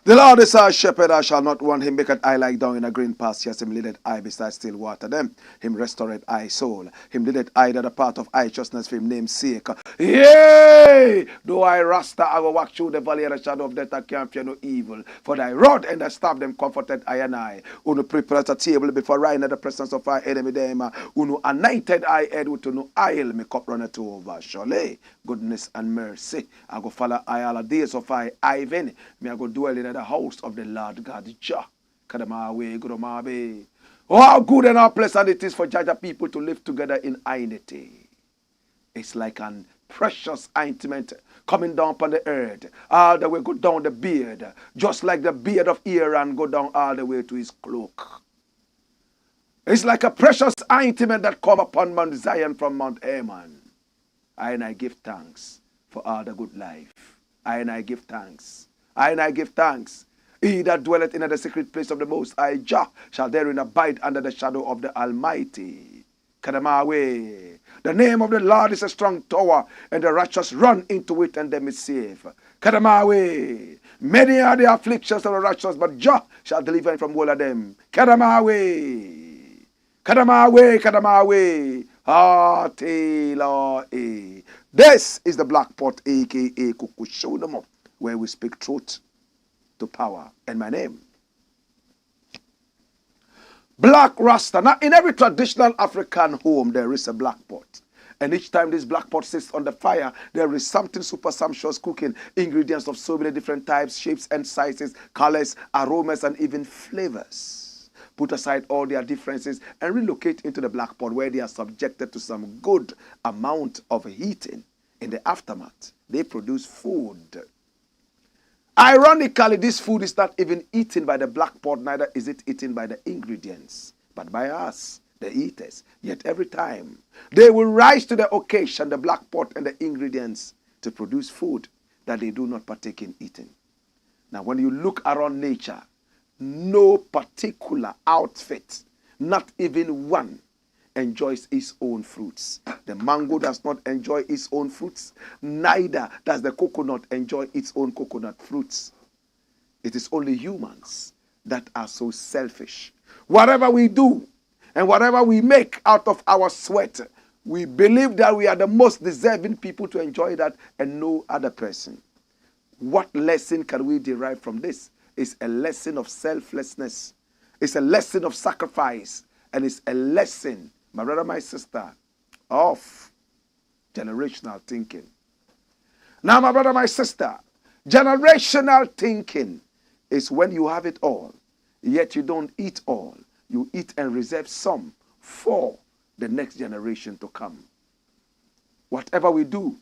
The Lord is our shepherd, I shall not want. Him maketh I lie down in a green pastures. Him leadeth I beside still water. Them him restoreth I soul. Him leadeth I to the path of righteousness for him name's sake. Yea! Though I rasta, I will walk through the valley of the shadow of death, I can't fear no evil. For thy rod and thy staff them comforted I and I. Uno prepared a table before I in the presence of our enemy them. Uno anointed I head with no oil, me cup runneth over. Surely goodness and mercy I go follow I all the days of I Ivan. Me I go dwell in the house of the Lord God. Jah, Kadamawe, Gurumabe. Oh, how good and how pleasant it is for Jaja people to live together in unity. It's like an precious ointment coming down upon the earth. All the way go down the beard. Just like the beard of Aaron go down all the way to his cloak. It's like a precious ointment that come upon Mount Zion from Mount Hermon. I give thanks for all the good life. I give thanks. I give thanks. He that dwelleth in the secret place of the Most High Jah shall therein abide under the shadow of the Almighty. Kadamawe. The name of the Lord is a strong tower, and the righteous run into it, and them is safe. Kadamawe. Many are the afflictions of the righteous, but Jah shall deliver him from all of them. Kadamawe. Kadamawe, Kadamawe. Atela. This is the Black Pot, aka Kukushonomo, where we speak truth to power. And my name, Black Rasta. Now, in every traditional African home, there is a black pot. And each time this black pot sits on the fire, there is something super sumptuous cooking. Ingredients of so many different types, shapes and sizes, colors, aromas, and even flavors. Put aside all their differences and relocate into the black pot where they are subjected to some good amount of heating. In the aftermath, they produce food. Ironically, this food is not even eaten by the black pot, neither is it eaten by the ingredients, but by us, the eaters. Yet every time, they will rise to the occasion, the black pot and the ingredients, to produce food that they do not partake in eating. Now, when you look around nature, no particular outfit, not even one, enjoys its own fruits. The mango does not enjoy its own fruits. Neither does the coconut enjoy its own coconut fruits. It is only humans that are so selfish. Whatever we do and whatever we make out of our sweat, we believe that we are the most deserving people to enjoy that and no other person. What lesson can we derive from this? It's a lesson of selflessness. It's a lesson of sacrifice. And it's a lesson, my brother, my sister, of generational thinking. Now, my brother, my sister, generational thinking is when you have it all, yet you don't eat all. You eat and reserve some for the next generation to come. Whatever we do,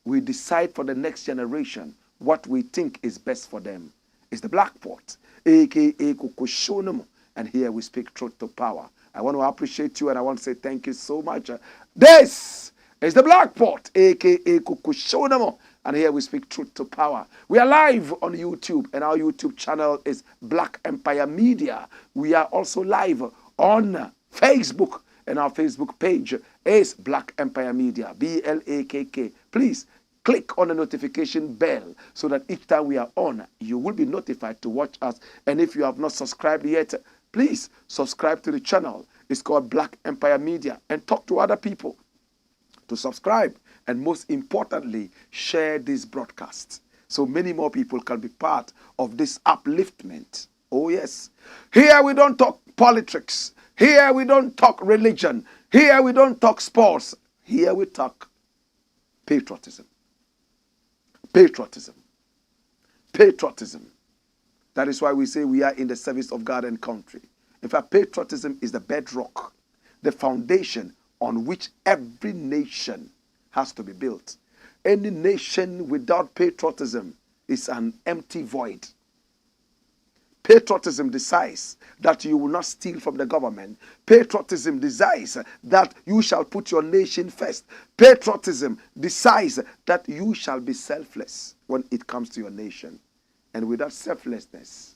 we decide for the next generation what we think is best for them. It's the black pot, aka Kukushonomo. And here we speak truth to power. I want to appreciate you and I want to say thank you so much. This is the Black Pot, aka Kukushonomo. And here we speak truth to power. We are live on YouTube and our YouTube channel is Black Empire Media. We are also live on Facebook and our Facebook page is Black Empire Media, BLAKK. Please click on the notification bell so that each time we are on, you will be notified to watch us. And if you have not subscribed yet, please subscribe to the channel. It's called Black Empire Media. And talk to other people to subscribe. And most importantly, share this broadcast so many more people can be part of this upliftment. Oh yes. Here we don't talk politics. Here we don't talk religion. Here we don't talk sports. Here we talk patriotism. Patriotism. Patriotism. That is why we say we are in the service of God and country. In fact, patriotism is the bedrock, the foundation on which every nation has to be built. Any nation without patriotism is an empty void. Patriotism decides that you will not steal from the government. Patriotism decides that you shall put your nation first. Patriotism decides that you shall be selfless when it comes to your nation. And without selflessness,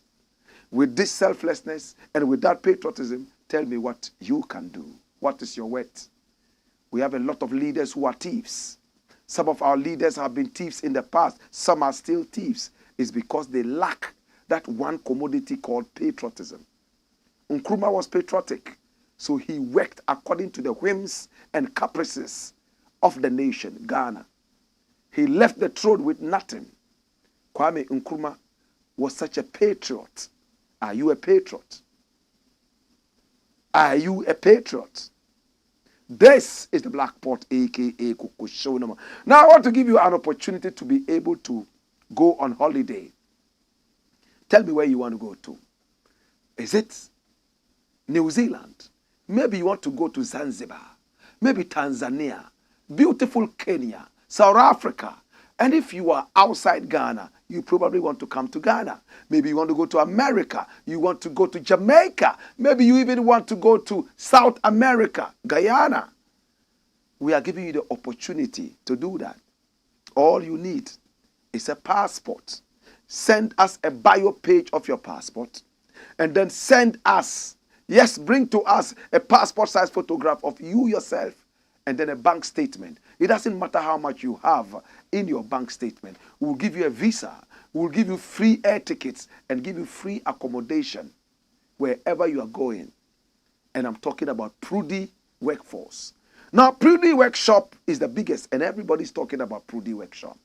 with this selflessness and without patriotism, tell me what you can do. What is your worth? We have a lot of leaders who are thieves. Some of our leaders have been thieves in the past. Some are still thieves. It's because they lack that one commodity called patriotism. Nkrumah was patriotic, so he worked according to the whims and caprices of the nation, Ghana. He left the throne with nothing. Kwame Nkrumah was such a patriot. Are you a patriot? Are you a patriot? This is the Blakk Pot, a.k.a. Kukushonama. Now I want to give you an opportunity to be able to go on holiday. Tell me where you want to go to. Is it New Zealand? Maybe you want to go to Zanzibar. Maybe Tanzania. Beautiful Kenya. South Africa. And if you are outside Ghana, you probably want to come to Ghana. Maybe you want to go to America. You want to go to Jamaica. Maybe you even want to go to South America, Guyana. We are giving you the opportunity to do that. All you need is a passport. Send us a bio page of your passport. And then send us, yes, bring to us a passport size photograph of you yourself. And then a bank statement. It doesn't matter how much you have in your bank statement. We'll give you a visa. We'll give you free air tickets and give you free accommodation wherever you are going. And I'm talking about Prudy Workforce. Now, Prudy Workshop is the biggest, and everybody's talking about Prudy Workshop.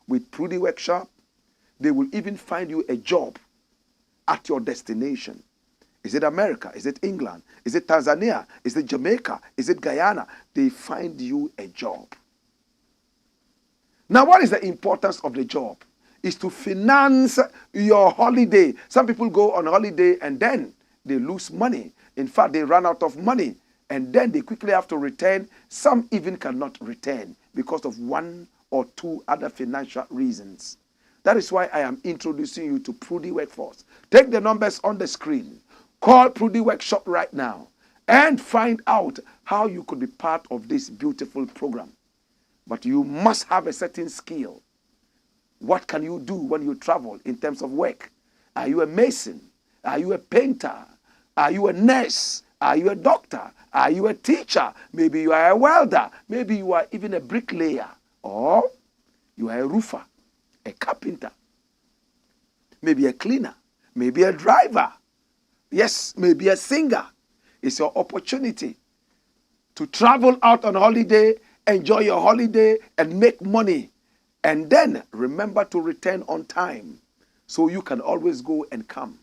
With Prudy Workshop, they will even find you a job at your destination. Is it America? Is it England? Is it Tanzania? Is it Jamaica? Is it Guyana? They find you a job. Now, what is the importance of the job? Is to finance your holiday. Some people go on holiday and then they lose money. In fact, they run out of money and then they quickly have to return. Some even cannot return because of one or two other financial reasons. That is why I am introducing you to Prudy Workforce. Take the numbers on the screen. Call Prudy Workshop right now and find out how you could be part of this beautiful program. But you must have a certain skill. What can you do when you travel in terms of work? Are you a mason? Are you a painter? Are you a nurse? Are you a doctor? Are you a teacher? Maybe you are a welder. Maybe you are even a bricklayer. Or you are a roofer, a carpenter. Maybe a cleaner. Maybe a driver. Yes, maybe a singer. It's your opportunity to travel out on holiday, enjoy your holiday, and make money. And then remember to return on time so you can always go and come.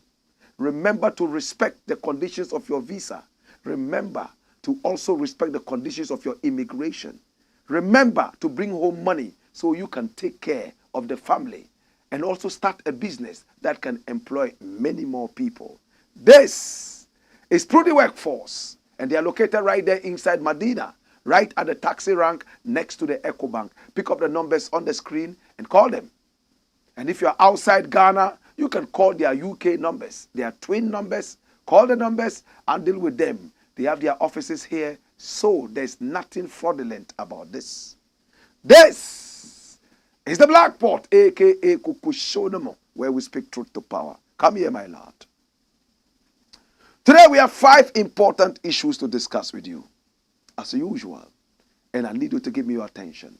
Remember to respect the conditions of your visa. Remember to also respect the conditions of your immigration. Remember to bring home money so you can take care of the family and also start a business that can employ many more people. This is Prudy Workforce, and they are located right there inside Medina, right at the taxi rank next to the EcoBank. Pick up the numbers on the screen and call them. And if you are outside Ghana, you can call their UK numbers. They are twin numbers. Call the numbers and deal with them. They have their offices here, so there's nothing fraudulent about this. This is the Blakk Pot, a.k.a. Kukushonamo, where we speak truth to power. Come here, my Lord. Today we have 5 important issues to discuss with you, as usual, and I need you to give me your attention.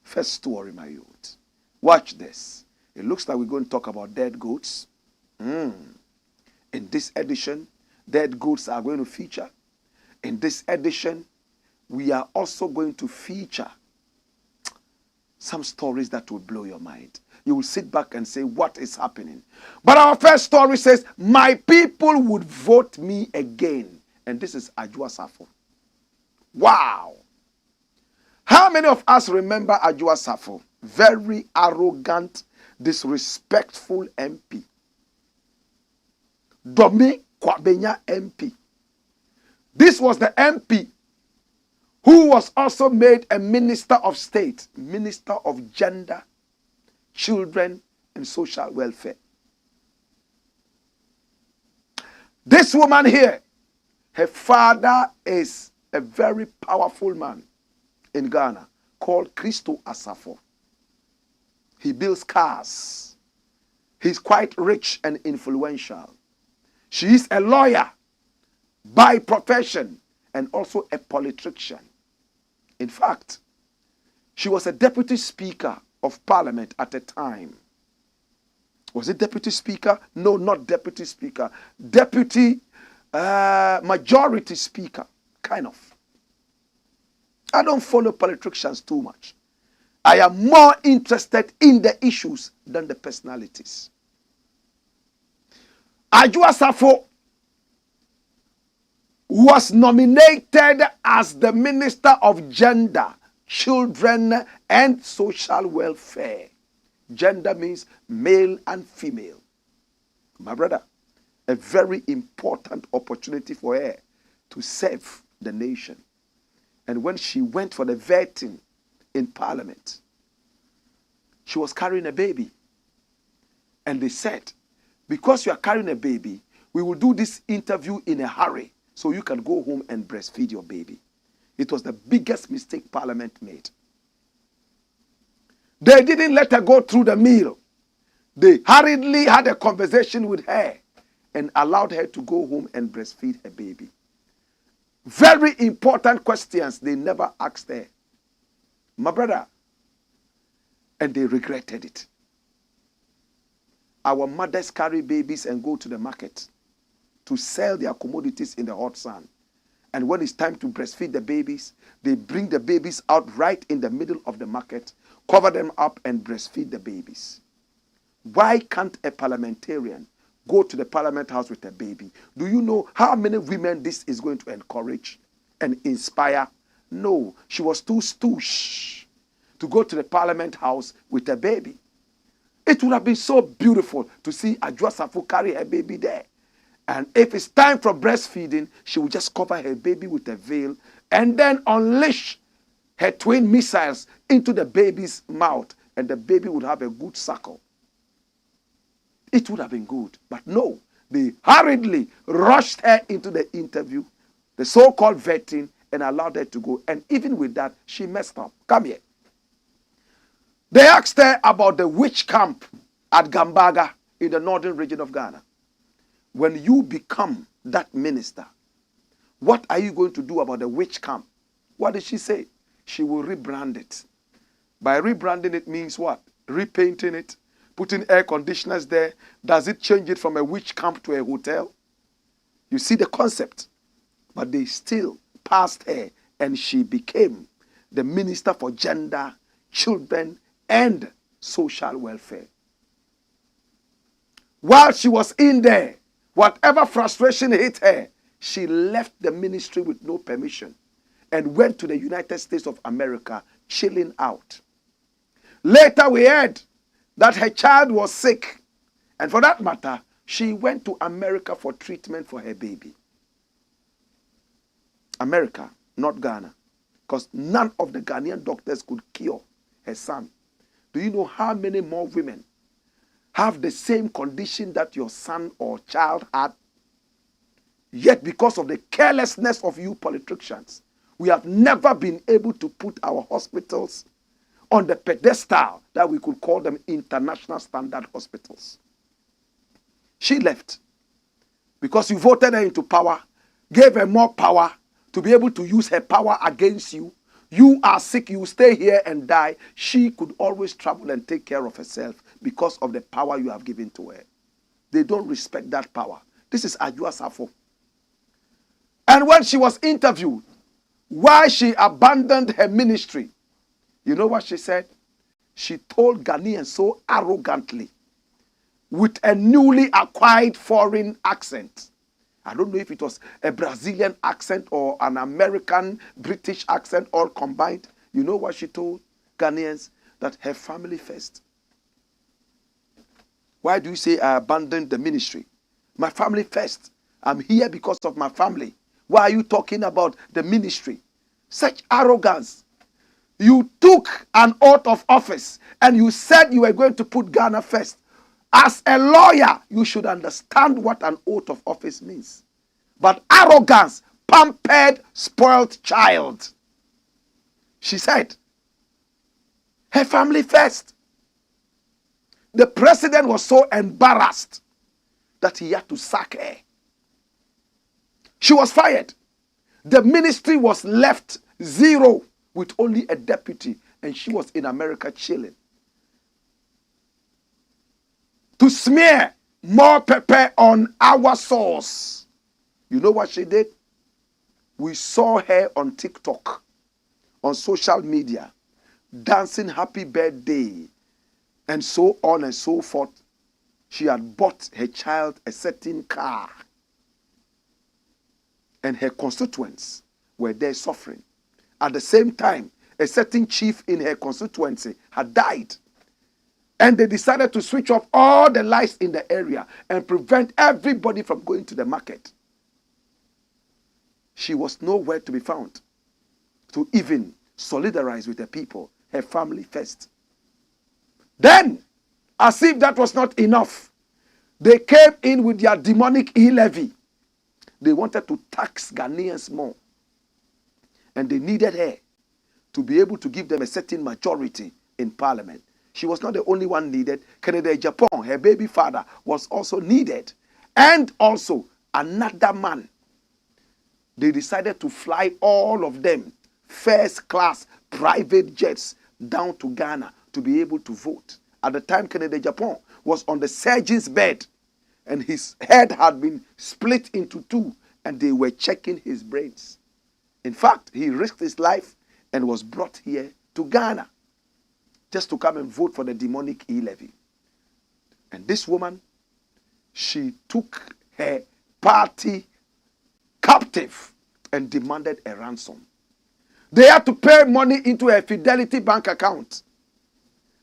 First story, my youth. Watch this. It looks like we're going to talk about dead goats. In this edition, dead goats are going to feature. In this edition, we are also going to feature some stories that will blow your mind. You will sit back and say, what is happening? But our first story says, my people would vote me again. And this is Adwoa Safo. Wow. How many of us remember Adwoa Safo? Very arrogant, disrespectful MP. Domi Kwabenya MP. This was the MP who was also made a minister of state, minister of gender, children, and social welfare. This woman here, her father is a very powerful man in Ghana called Christo Asafo. He builds cars. He's quite rich and influential. She is a lawyer by profession and also a politician. In fact, she was a deputy speaker of parliament at a time. Was it deputy speaker? No, not deputy speaker. Deputy majority speaker, kind of. I don't follow politicians too much. I am more interested in the issues than the personalities. Adwoa Safo was nominated as the Minister of Gender, Children, and Social Welfare. Gender means male and female. My brother, a very important opportunity for her to serve the nation. And when she went for the vetting in Parliament, she was carrying a baby. And they said, because you are carrying a baby, we will do this interview in a hurry so you can go home and breastfeed your baby. It was the biggest mistake Parliament made. They didn't let her go through the meal. They hurriedly had a conversation with her and allowed her to go home and breastfeed her baby. Very important questions they never asked her. My brother, and they regretted it. Our mothers carry babies and go to the market to sell their commodities in the hot sun. And when it's time to breastfeed the babies, they bring the babies out right in the middle of the market, cover them up and breastfeed the babies. Why can't a parliamentarian go to the parliament house with a baby? Do you know how many women this is going to encourage and inspire? No, she was too stoosh to go to the parliament house with a baby. It would have been so beautiful to see Adwoa Safo carry her baby there. And if it's time for breastfeeding, she would just cover her baby with a veil and then unleash her twin missiles into the baby's mouth, and the baby would have a good suckle. It would have been good. But no, they hurriedly rushed her into the interview, the so-called vetting, and allowed her to go. And even with that, she messed up. Come here. They asked her about the witch camp at Gambaga in the northern region of Ghana. When you become that minister, what are you going to do about the witch camp? What did she say? She will rebrand it. By rebranding it means what? Repainting it, putting air conditioners there. Does it change it from a witch camp to a hotel? You see the concept. But they still passed her and she became the Minister for Gender, Children, and Social Welfare. While she was in there, whatever frustration hit her, she left the ministry with no permission and went to the United States of America, chilling out. Later we heard that her child was sick. And for that matter, she went to America for treatment for her baby. America, not Ghana. Because none of the Ghanaian doctors could cure her son. Do you know how many more women have the same condition that your son or child had? Yet because of the carelessness of you politicians, we have never been able to put our hospitals on the pedestal that we could call them international standard hospitals. She left because you voted her into power, gave her more power to be able to use her power against you. You are sick, you stay here and die. She could always travel and take care of herself because of the power you have given to her. They don't respect that power. This is Adwoa Safo. And when she was interviewed, why she abandoned her ministry, you know what she said? She told Ghanaians so arrogantly, with a newly acquired foreign accent. I don't know if it was a Brazilian accent or an American, British accent all combined. You know what she told Ghanaians? That her family first. Why do you say I abandoned the ministry? My family first. I'm here because of my family. Why are you talking about the ministry? Such arrogance. You took an oath of office and you said you were going to put Ghana first. As a lawyer, you should understand what an oath of office means. But arrogance, pampered, spoiled child. She said, her family first. The president was so embarrassed that he had to sack her. She was fired. The ministry was left zero with only a deputy, and she was in America chilling. To smear more pepper on our sauce. You know what she did? We saw her on TikTok, on social media, dancing happy birthday, and so on and so forth. She had bought her child a certain car. And her constituents were there suffering. At the same time, a certain chief in her constituency had died. And they decided to switch off all the lights in the area and prevent everybody from going to the market. She was nowhere to be found to even solidarize with the people, her family first. Then, as if that was not enough, they came in with their demonic e-levy. They wanted to tax Ghanaians more. And they needed her to be able to give them a certain majority in parliament. She was not the only one needed. Kennedy Japan, her baby father, was also needed. And also another man. They decided to fly all of them, first class private jets, down to Ghana to be able to vote. At the time, Kennedy Japan was on the surgeon's bed, and his head had been split into two, and they were checking his brains. In fact, he risked his life and was brought here to Ghana just to come and vote for the demonic e-levy. And this woman, she took her party captive and demanded a ransom. They had to pay money into a Fidelity bank account,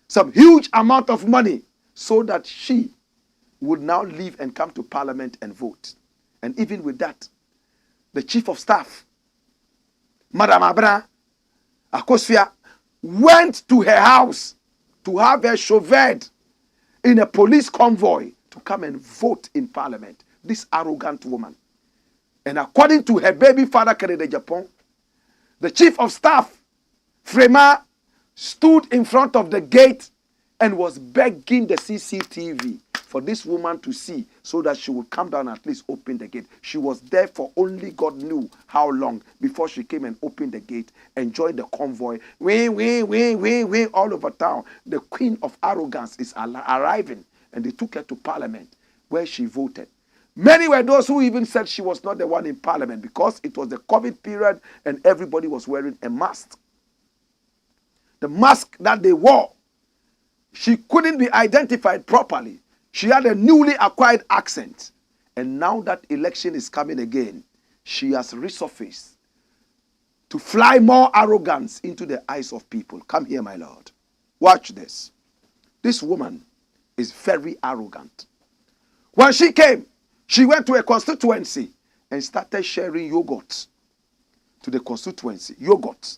some huge amount of money, so that she would now leave and come to parliament and vote. And even with that, the chief of staff, Madam Abra Akosua, went to her house to have her chauffeured in a police convoy to come and vote in parliament. This arrogant woman. And according to her baby father, Kennedy Japan, the chief of staff, Frema, stood in front of the gate and was begging the CCTV for this woman to see so that she would come down and at least open the gate. She was there for only God knew how long before she came and opened the gate and joined the convoy. Way, all over town. The queen of arrogance is arriving, and they took her to parliament where she voted. Many were those who even said she was not the one in parliament because it was the COVID period and everybody was wearing a mask. The mask that they wore, she couldn't be identified properly. She had a newly acquired accent. And now that election is coming again, she has resurfaced to fly more arrogance into the eyes of people. Come here, my Lord. Watch this. This woman is very arrogant. When she came, she went to a constituency and started sharing yogurt to the constituency. Yogurt.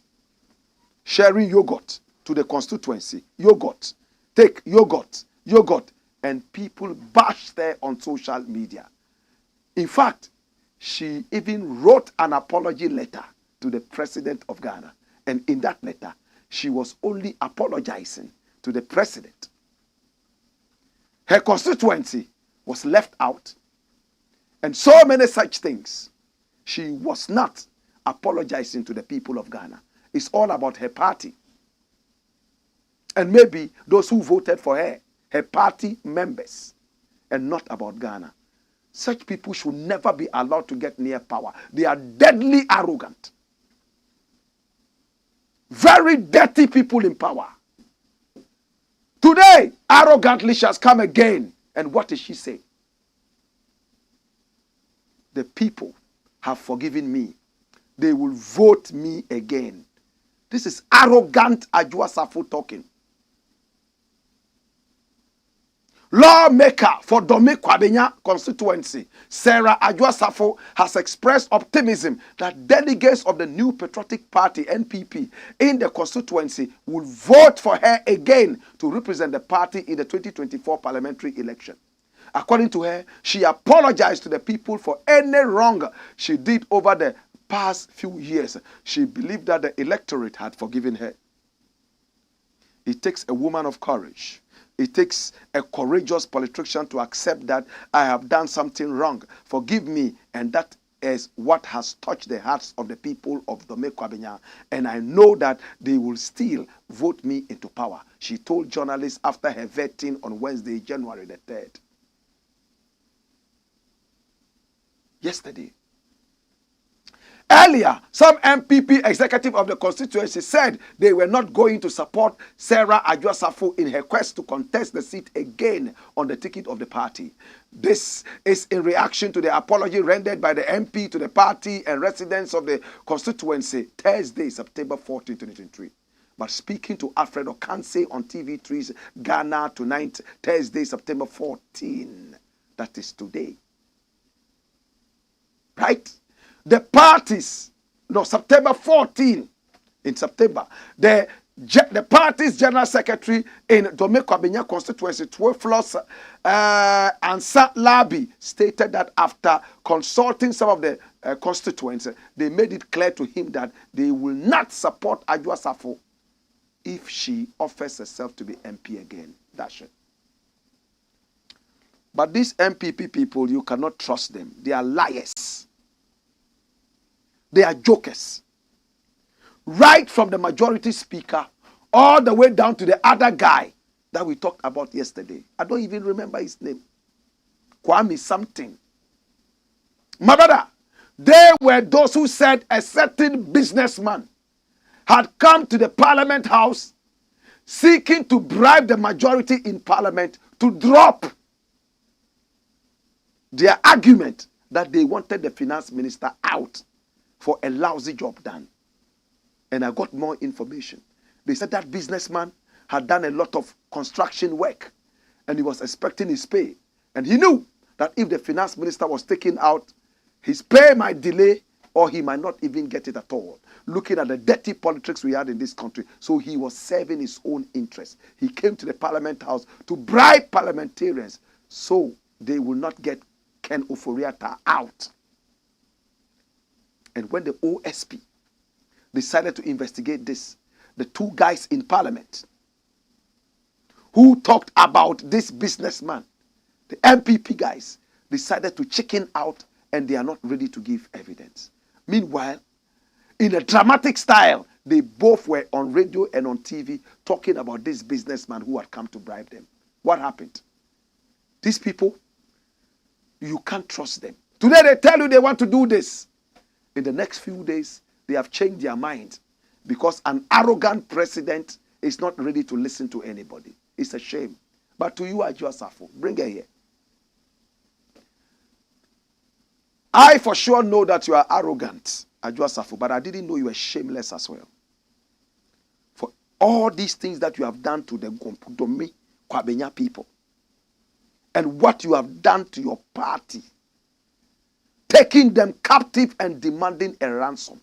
Sharing yogurt to the constituency. Yogurt. Take yogurt. Yogurt. And people bashed her on social media. In fact, she even wrote an apology letter to the president of Ghana. And in that letter, she was only apologizing to the president. Her constituency was left out. And so many such things. She was not apologizing to the people of Ghana. It's all about her party. And maybe those who voted for her, her party members, and not about Ghana. Such people should never be allowed to get near power. They are deadly arrogant. Very dirty people in power. Today, arrogantly she has come again. And what did she say? the people have forgiven me, they will vote me again. This is arrogant Adwoa Safo talking. Lawmaker for Dome Kwabenya constituency, Sarah Adwoa Safo, has expressed optimism that delegates of the New Patriotic Party, NPP, in the constituency will vote for her again to represent the party in the 2024 parliamentary election. According to her, she apologized to the people for any wrong she did over the past few years. She believed that the electorate had forgiven her. It takes a woman of courage. It takes a courageous politician to accept that I have done something wrong. Forgive me. And that is what has touched the hearts of the people of Dome Kwabenya. And I know that they will still vote me into power. She told journalists after her vetting on Wednesday, January the 3rd. Yesterday. Earlier, some MPP executive of the constituency said they were not going to support Sarah Adwoa Safo in her quest to contest the seat again on the ticket of the party. This is in reaction to the apology rendered by the MP to the party and residents of the constituency Thursday, September 14, 2023. But speaking to Alfred Okanse on TV3's Ghana Tonight, Thursday, September 14, that is today. Right? The parties, no, September 14, in September, the party's general secretary in Dome Kwabenya constituency, Theophilus Ansa Labi, stated that after consulting some of the constituents, they made it clear to him that they will not support Adwoa Safo if she offers herself to be MP again. That's it. But these MPP people, you cannot trust them. They are liars. They are jokers. Right from the majority speaker all the way down to the other guy that we talked about yesterday. I don't even remember his name. Kwame something. My brother, they were those who said a certain businessman had come to the parliament house seeking to bribe the majority in parliament to drop their argument that they wanted the finance minister out for a lousy job done. And I got more information. They said that businessman had done a lot of construction work and he was expecting his pay. And he knew that if the finance minister was taken out, his pay might delay or he might not even get it at all. Looking at the dirty politics we had in this country. So he was serving his own interests. He came to the parliament house to bribe parliamentarians so they will not get Ken Ofori-Atta out. And when the OSP decided to investigate this, the two guys in parliament who talked about this businessman, the MPP guys, decided to chicken out and they are not ready to give evidence. Meanwhile, in a dramatic style, they both were on radio and on TV talking about this businessman who had come to bribe them. What happened? These people, you can't trust them. Today they tell you they want to do this. In the next few days, they have changed their mind because an arrogant president is not ready to listen to anybody. It's a shame. But to you, Adwoa Safo, bring her here. I for sure know that you are arrogant, Adwoa Safo, but I didn't know you were shameless as well. For all these things that you have done to the Dome Kwabenya people and what you have done to your party, taking them captive and demanding a ransom.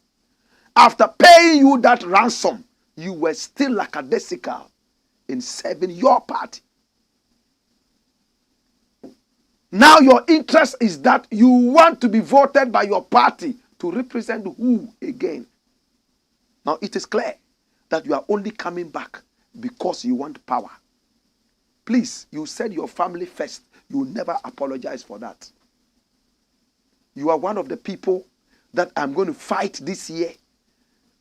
After paying you that ransom, you were still lackadaisical in serving your party. Now your interest is that you want to be voted by your party to represent who again? Now it is clear that you are only coming back because you want power. Please, you said your family first. You never apologize for that. You are one of the people that I'm going to fight this year.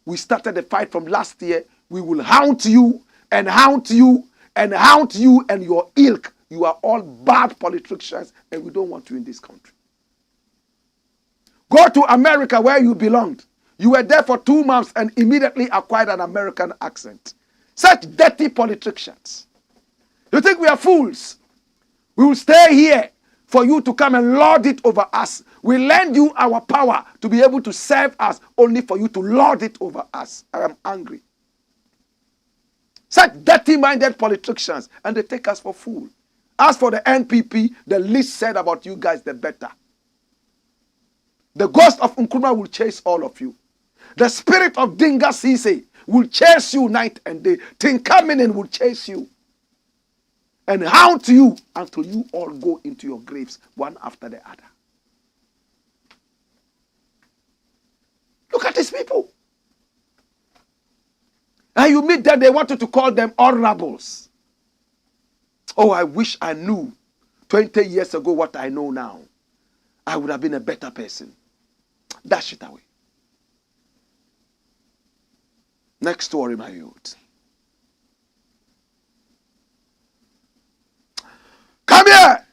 We started the fight from last year. We will hound you and hound you and hound you and your ilk. You are all bad politicians and we don't want you in this country. Go to America where you belonged. You were there for 2 months and immediately acquired an American accent. Such dirty politicians. You think we are fools? We will stay here for you to come and lord it over us. We lend you our power to be able to serve us, only for you to lord it over us. I am angry. Such dirty-minded politicians, and they take us for fool. As for the NPP, the least said about you guys, the better. The ghost of Nkrumah will chase all of you. The spirit of Dinga Sise will chase you night and day. Tinkaminen will chase you and hound you until you all go into your graves, one after the other. Look at these people. And you meet them, they wanted to call them honorables. Oh, I wish I knew 20 years ago what I know now. I would have been a better person. Dash it away. Next story, my youth. Come here.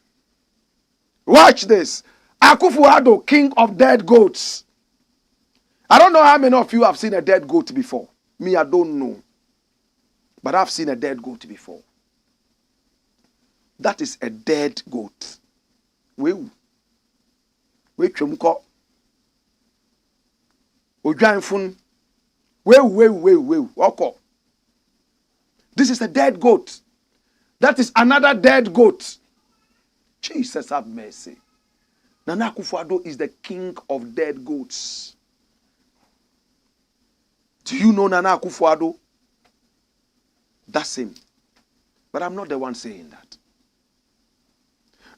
Watch this. AKUFO-ADDO, king of dead goats. I don't know how many of you have seen a dead goat before. Me, I don't know. But I've seen a dead goat before. That is a dead goat. Wait, chumko. Ojanfun. Wait. This is a dead goat. That is another dead goat. Jesus have mercy. Nana AKUFO-ADDO is the king of dead goats. Do you know Nana AKUFO-ADDO? That's him. But I'm not the one saying that.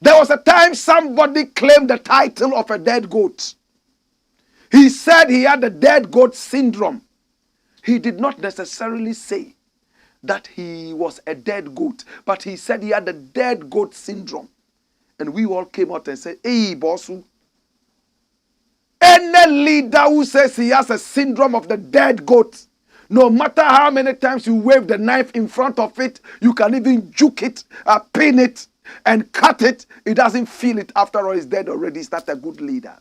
There was a time somebody claimed the title of a dead goat. He said he had the dead goat syndrome. He did not necessarily say that he was a dead goat, but he said he had the dead goat syndrome. And we all came out and said, hey, bossu. Any leader who says he has a syndrome of the dead goat, no matter how many times you wave the knife in front of it, you can even juke it, pin it, and cut it, it doesn't feel it. After all, it's dead already. It's not a good leader.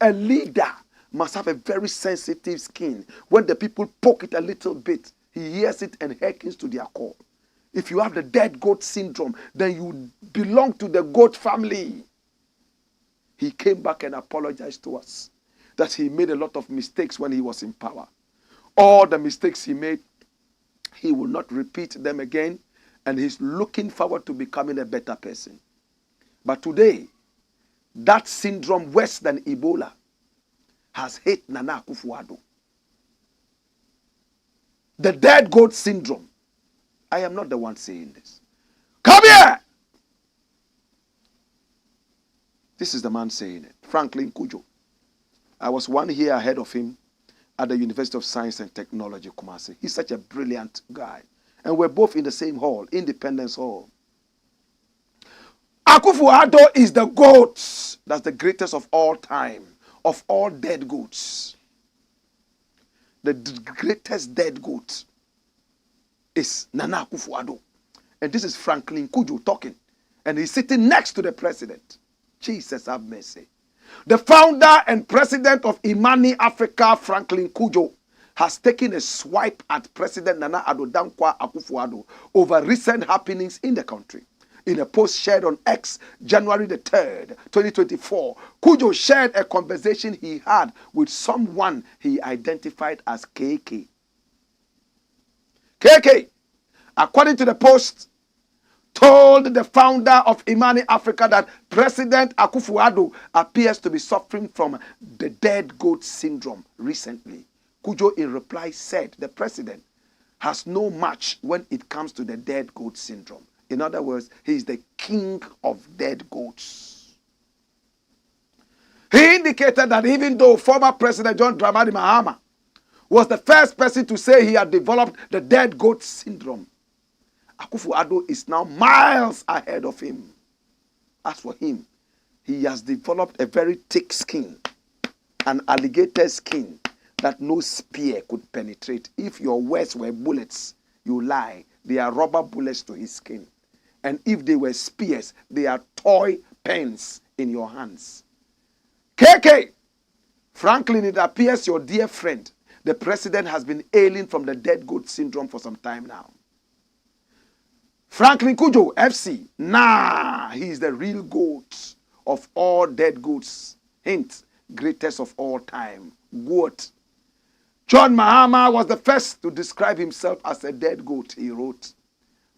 A leader must have a very sensitive skin. When the people poke it a little bit, he hears it and hearkens to their call. If you have the dead goat syndrome, then you belong to the goat family. He came back and apologized to us that he made a lot of mistakes when he was in power. All the mistakes he made, he will not repeat them again, and he's looking forward to becoming a better person. But today, that syndrome worse than Ebola has hit Nana AKUFO-ADDO. The dead goat syndrome. I am not the one saying this. Come here! This is the man saying it. Franklin Kujo. I was 1 year ahead of him at the University of Science and Technology, Kumasi. He's such a brilliant guy. And we're both in the same hall, Independence Hall. AKUFO-ADDO is the goat. That's the greatest of all time, of all dead goats. The greatest dead goat is Nana AKUFO-ADDO. And this is Franklin Kujo talking. And he's sitting next to the president. Jesus have mercy. The founder and president of Imani Africa, Franklin Kujo, has taken a swipe at President Nana Addo Dankwa AKUFO-ADDO over recent happenings in the country. In a post shared on X, January the 3rd, 2024, Kujo shared a conversation he had with someone he identified as KK. KK, according to the post, told the founder of Imani Africa that President AKUFO-ADDO appears to be suffering from the dead goat syndrome recently. Kujo in reply said the president has no match when it comes to the dead goat syndrome. In other words, he is the king of dead goats. He indicated that even though former President John Dramani Mahama was the first person to say he had developed the dead goat syndrome, AKUFO-ADDO is now miles ahead of him. As for him, he has developed a very thick skin, an alligator skin that no spear could penetrate. If your words were bullets, you lie. They are rubber bullets to his skin. And if they were spears, they are toy pens in your hands. KK, Franklin, it appears your dear friend, the president, has been ailing from the dead goat syndrome for some time now. Franklin Kujo, FC. Nah, he is the real goat of all dead goats. Hint, greatest of all time. Goat. John Mahama was the first to describe himself as a dead goat. He wrote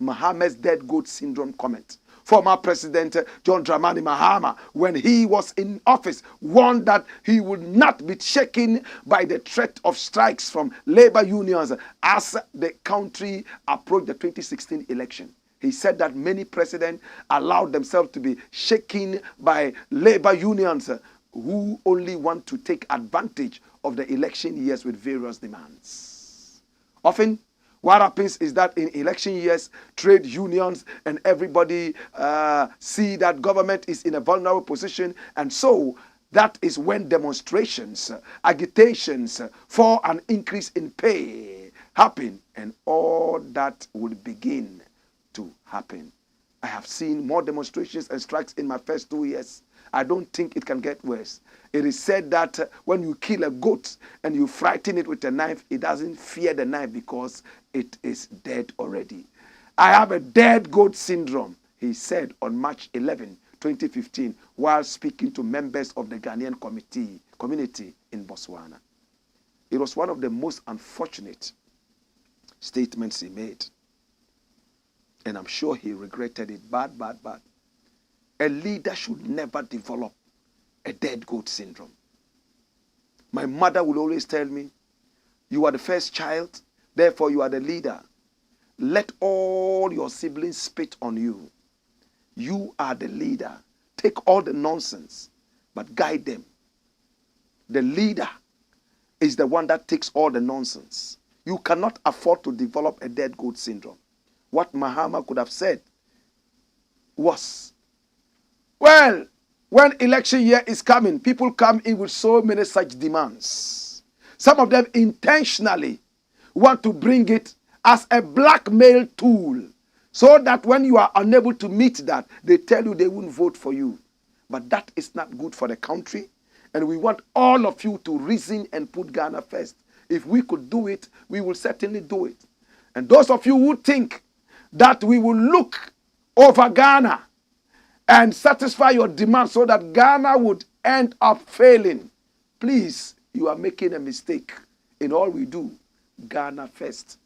Mahama's dead goat syndrome comment. Former President John Dramani Mahama, when he was in office, warned that he would not be shaken by the threat of strikes from labor unions as the country approached the 2016 election. He said that many presidents allowed themselves to be shaken by labor unions who only want to take advantage of the election years with various demands. Often, what happens is that in election years, trade unions and everybody see that government is in a vulnerable position, and so that is when demonstrations, agitations for an increase in pay happen, and all that will begin to happen. I have seen more demonstrations and strikes in my first 2 years. I don't think it can get worse. It is said that when you kill a goat and you frighten it with a knife, it doesn't fear the knife because it is dead already. I have a dead goat syndrome, he said on March 11, 2015, while speaking to members of the Ghanaian community in Botswana. It was one of the most unfortunate statements he made. And I'm sure he regretted it. Bad. A leader should never develop a dead goat syndrome. My mother will always tell me, you are the first child, therefore you are the leader. Let all your siblings spit on you. You are the leader. Take all the nonsense, but guide them. The leader is the one that takes all the nonsense. You cannot afford to develop a dead goat syndrome. What Mahama could have said was, well, when election year is coming, people come in with so many such demands. Some of them intentionally want to bring it as a blackmail tool, so that when you are unable to meet that, they tell you they won't vote for you. But that is not good for the country, and we want all of you to reason and put Ghana first. If we could do it, we will certainly do it. And those of you who think that we will look over Ghana and satisfy your demands so that Ghana would end up failing, please, you are making a mistake. In all we do, Ghana first.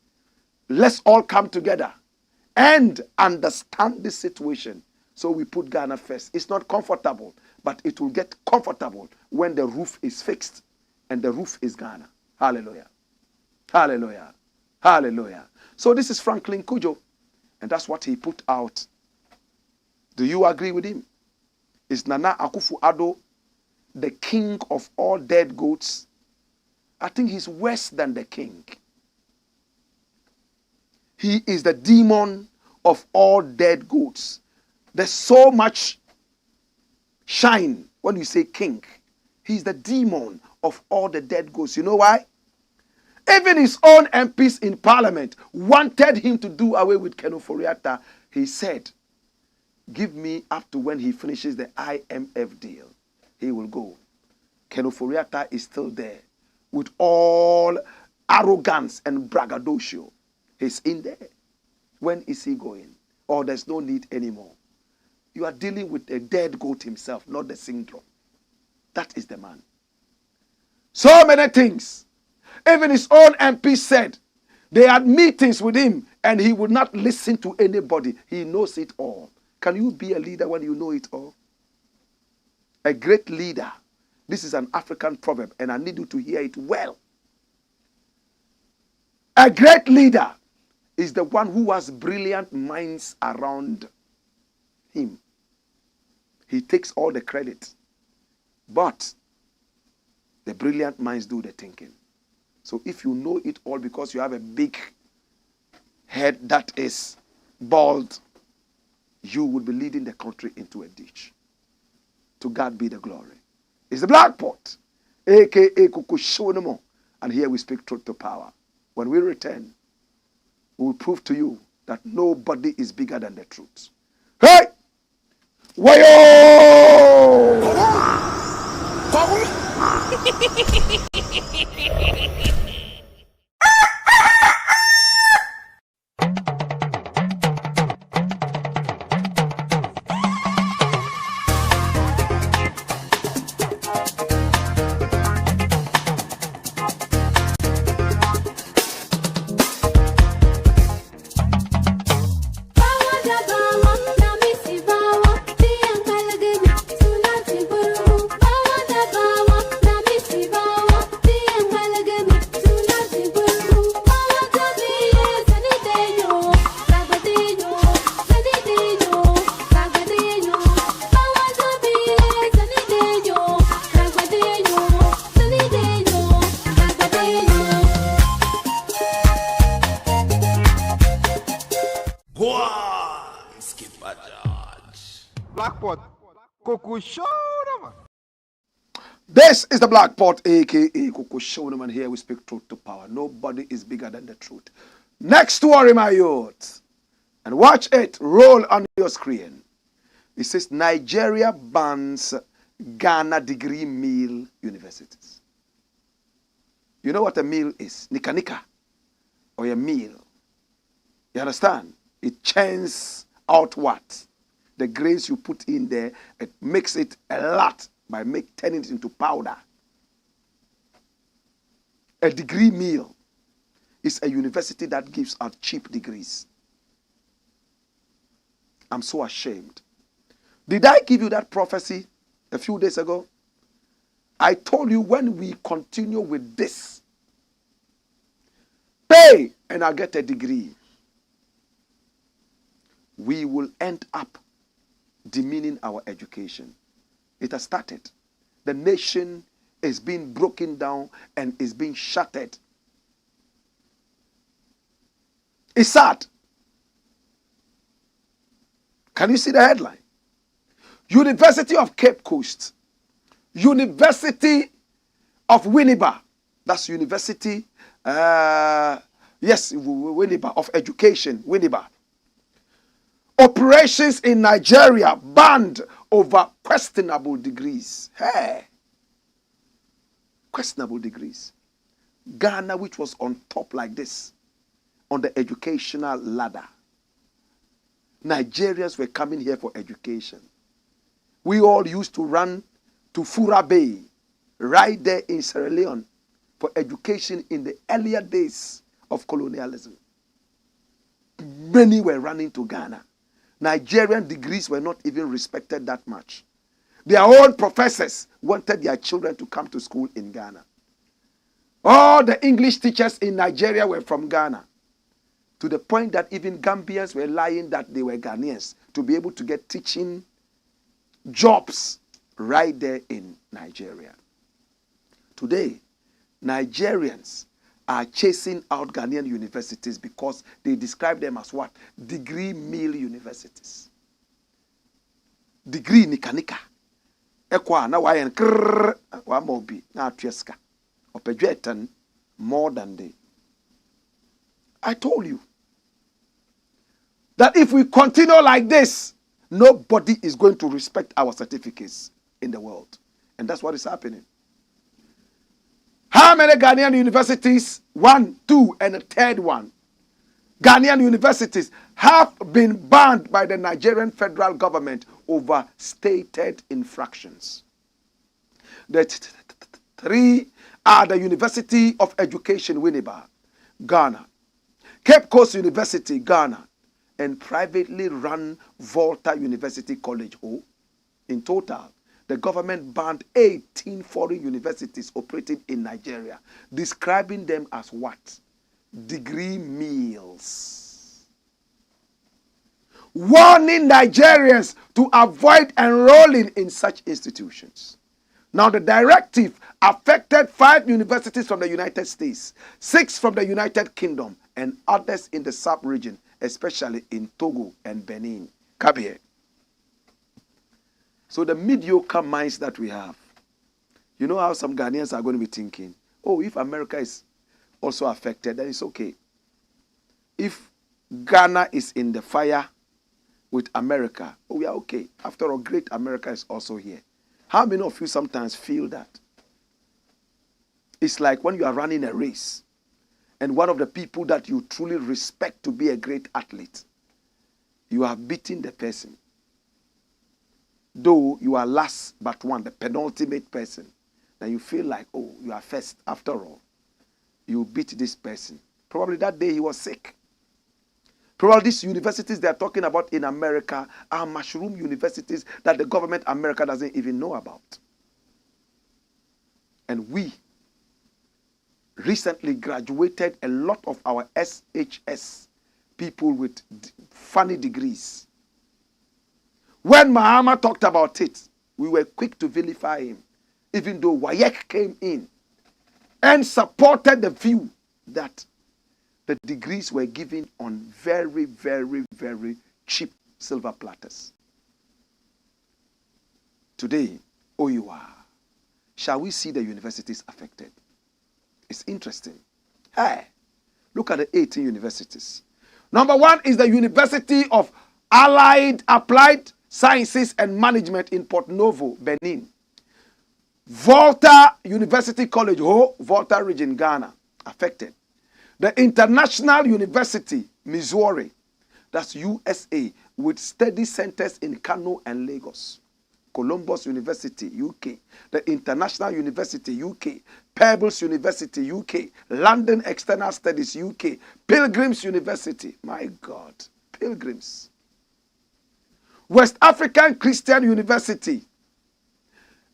Let's all come together and understand this situation. So we put Ghana first. It's not comfortable, but it will get comfortable when the roof is fixed, and the roof is Ghana. Hallelujah. Hallelujah. Hallelujah. So this is Franklin Kujo, and that's what he put out. Do you agree with him? Is Nana AKUFO-ADDO the king of all dead goats? I think he's worse than the king. He is the demon of all dead goats. There's so much shine when you say king. He's the demon of all the dead goats. You know why? Even his own MPs in parliament wanted him to do away with Kenoforiata. He said, give me up to when he finishes the IMF deal. He will go. Kenoforiata is still there with all arrogance and braggadocio. He's in there. When is he going? Or there's no need anymore. You are dealing with a dead goat himself, not the syndrome. That is the man. So many things. Even his own MP said they had meetings with him and he would not listen to anybody. He knows it all. Can you be a leader when you know it all? A great leader. This is an African proverb, and I need you to hear it well. A great leader is the one who has brilliant minds around him. He takes all the credit, but the brilliant minds do the thinking. So if you know it all because you have a big head that is bald, you would be leading the country into a ditch. To God be the glory. It's the Black Pot, a.k.a. Kukushonemo. And here we speak truth to power. When we return, we will prove to you that nobody is bigger than the truth. Hey! Wayo! This is the Black Pot, aka Koko Shonum, and here we speak truth to power. Nobody is bigger than the truth. Next story, my youth, and watch it roll on your screen. It says Nigeria bans Ghana degree meal universities. You know what a meal is? Nika nika, or a meal. You understand? It churns out what? The grains you put in there, it makes it a lot by turning it into powder. A degree meal is a university that gives out cheap degrees. I'm so ashamed. Did I give you that prophecy a few days ago? I told you when we continue with this, pay and I'll get a degree, we will end up demeaning our education. It has started. The nation is being broken down and is being shattered. It's sad. Can you see the headline? University of Cape Coast, University of Winneba, that's University, Winneba of Education, Winneba. Operations in Nigeria banned over questionable degrees. Hey! Questionable degrees. Ghana, which was on top like this, on the educational ladder. Nigerians were coming here for education. We all used to run to Fura Bay, right there in Sierra Leone, for education in the earlier days of colonialism. Many were running to Ghana. Nigerian degrees were not even respected that much. Their own professors wanted their children to come to school in Ghana. All the English teachers in Nigeria were from Ghana, to the point that even Gambians were lying that they were Ghanaians to be able to get teaching jobs right there in Nigeria. Today, Nigerians are chasing out Ghanaian universities because they describe them as what? Degree meal universities. Degree nika nika. Ekwa na wayen krrrr wa mobi na atweska. Opedwetan more than they. I told you that if we continue like this, nobody is going to respect our certificates in the world. And that's what is happening. How many Ghanaian universities, 1, 2, and a third one, Ghanaian universities have been banned by the Nigerian federal government over stated infractions? The three are the University of Education, Winneba, Ghana, Cape Coast University, Ghana, and privately run Volta University College, Ho. In total, the government banned 18 foreign universities operating in Nigeria, describing them as what? Degree meals. Warning Nigerians to avoid enrolling in such institutions. Now, the directive affected 5 universities from the United States, 6 from the United Kingdom, and others in the sub-region, especially in Togo and Benin. Kabie. So the mediocre minds that we have, you know how some Ghanaians are going to be thinking, oh, if America is also affected, then it's okay. If Ghana is in the fire with America, oh, we are okay. After all, great America is also here. How many of you sometimes feel that? It's like when you are running a race, and one of the people that you truly respect to be a great athlete, you have beaten the person. Though you are last but one, the penultimate person, then you feel like, oh, you are first. After all, you beat this person. Probably that day he was sick. Probably these universities they are talking about in America are mushroom universities that the government America doesn't even know about. And we recently graduated a lot of our SHS people with funny degrees. When Mahama talked about it, we were quick to vilify him, even though WAEC came in and supported the view that the degrees were given on very, very, very cheap silver platters. Today, OUR, shall we see the universities affected? It's interesting. Hey, look at the 18 universities. Number 1 is the University of Applied Sciences and Management in Port Novo, Benin. Volta University College, Volta region, Ghana, affected. The International University, Missouri, that's USA, with study centers in Kano and Lagos. Columbus University, UK. The International University, UK. Pebbles University, UK. London External Studies, UK. Pilgrims University. My God. Pilgrims. West African Christian University.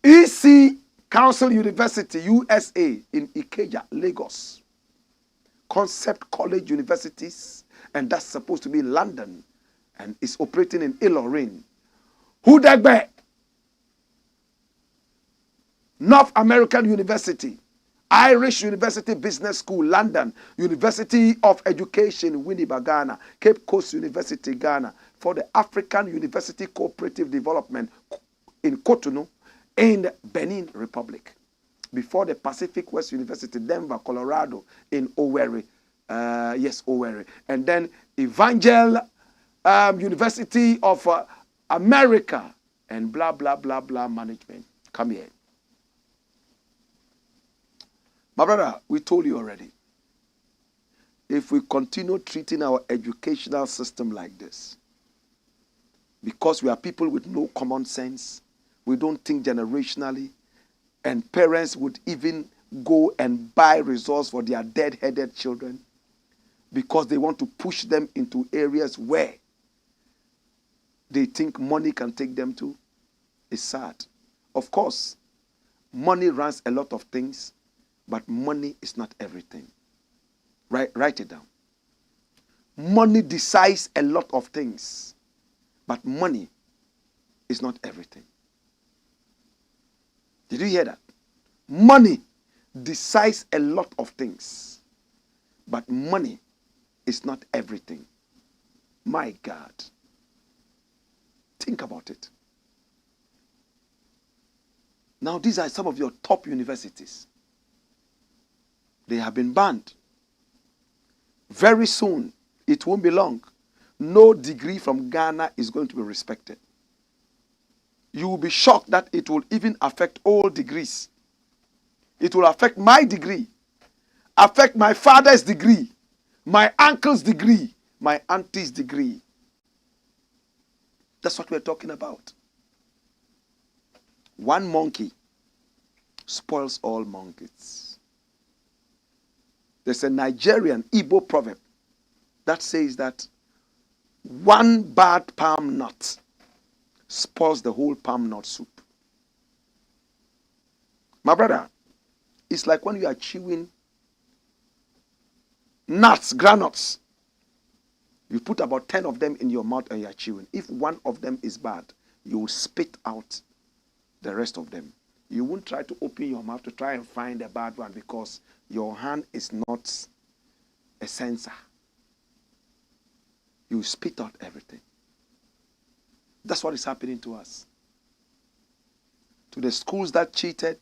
EC Council University, USA, in Ikeja, Lagos. Concept College Universities, and that's supposed to be in London, and is operating in Ilorin. Hudegbe. North American University, Irish University Business School, London, University of Education, Winnipeg, Ghana, Cape Coast University, Ghana, for the African University Cooperative Development in Cotonou, in Benin Republic. Before the Pacific West University, Denver, Colorado, in Owerri, Owerri, and then Evangel University of America, and blah, blah, blah, blah management. Come here. My brother, we told you already. If we continue treating our educational system like this, because we are people with no common sense, we don't think generationally, and parents would even go and buy resources for their dead-headed children because they want to push them into areas where they think money can take them to, it's sad. Of course, money runs a lot of things, but money is not everything. Write it down. Money decides a lot of things, but money is not everything. Did you hear that? Money decides a lot of things, but money is not everything. My God. Think about it. Now, these are some of your top universities. They have been banned. Very soon, it won't be long, no degree from Ghana is going to be respected. You will be shocked that it will even affect all degrees. It will affect my degree, affect my father's degree, my uncle's degree, my auntie's degree. That's what we're talking about. One monkey spoils all monkeys. There's a Nigerian Igbo proverb that says that one bad palm nut spoils the whole palm nut soup. My brother, it's like when you are chewing nuts, granules. You put about 10 of them in your mouth and you are chewing. If one of them is bad, you will spit out the rest of them. You won't try to open your mouth to try and find a bad one because your hand is not a sensor. You spit out everything. That's what is happening to us. To the schools that cheated,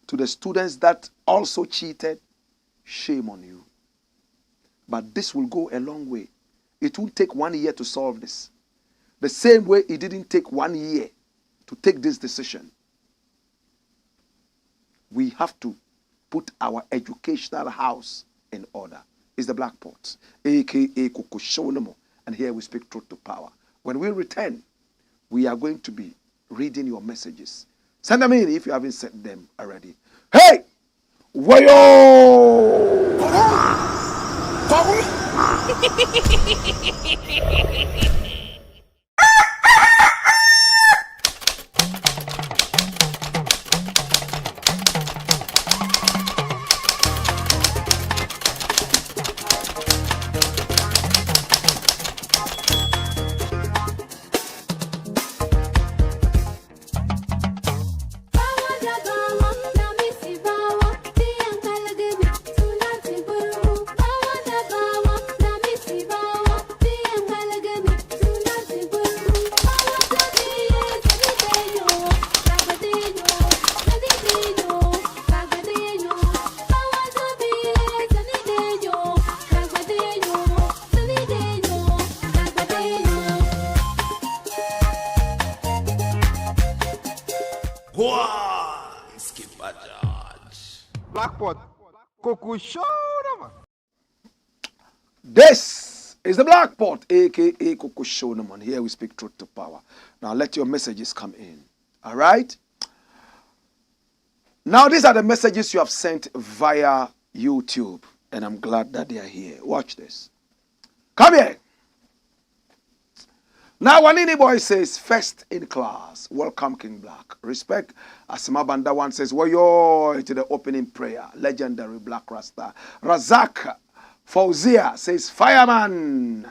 to the students that also cheated, shame on you. But this will go a long way. It won't take 1 year to solve this. The same way it didn't take 1 year to take this decision. We have to put our educational house in order. It's the Blakk Pot, a.k.a. Kukushonomo, and here we speak truth to power. When we return, we are going to be reading your messages. Send them in if you haven't sent them already. Hey! Wayo! Blackport. Coco show them. This is the Black Pot, aka Kokushonaman. Here we speak truth to power. Now let your messages come in. All right? Now these are the messages you have sent via YouTube. And I'm glad that they are here. Watch this. Come here. Now, Wanini Boy says, first in class. Welcome, King Black. Respect. Asimabanda one says, Wayo to the opening prayer. Legendary Black Rasta. Razak Fauzia says, fireman.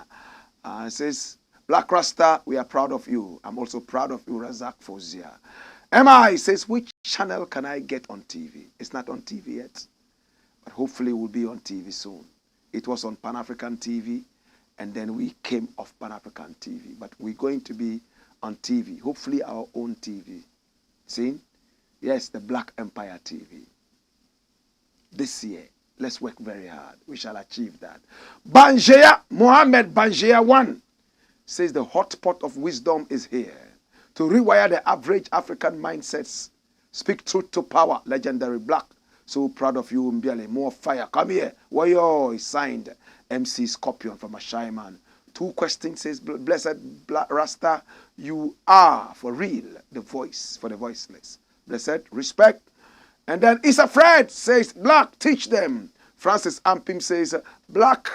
Says, Black Rasta, we are proud of you. I'm also proud of you, Razak Fauzia. MI says, which channel can I get on TV? It's not on TV yet, but hopefully it will be on TV soon. It was on Pan-African TV. And then we came off Pan-African TV. But we're going to be on TV. Hopefully our own TV. See? Yes, the Black Empire TV. This year, let's work very hard. We shall achieve that. Banjea, Mohammed Banjea 1 says the hot pot of wisdom is here. To rewire the average African mindsets. Speak truth to power. Legendary Black. So proud of you, Mbiale. More fire. Come here. Wayo is signed. MC Scorpion from a shy man. 2 questions says, blessed Black Rasta, you are for real the voice for the voiceless. Blessed, respect. And then Issa Fred says, Black, teach them. Francis Ampim says, Black,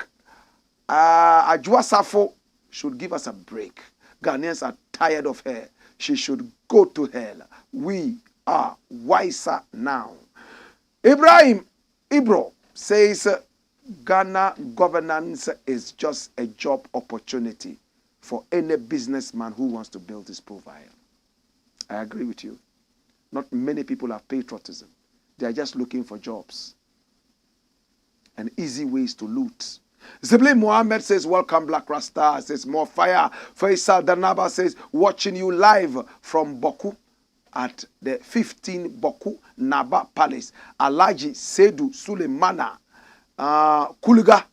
Adwoa Safo should give us a break. Ghanaians are tired of her. She should go to hell. We are wiser now. Ibrahim Ibro says, Ghana governance is just a job opportunity for any businessman who wants to build his profile. I agree with you. Not many people have patriotism. They are just looking for jobs and easy ways to loot. Zibli Mohammed says, welcome Black Rasta. Says, more fire. Faisal Danaba says, watching you live from Boku at the 15 Boku Naba Palace. Alaji Sedu Sulemana. Kuluga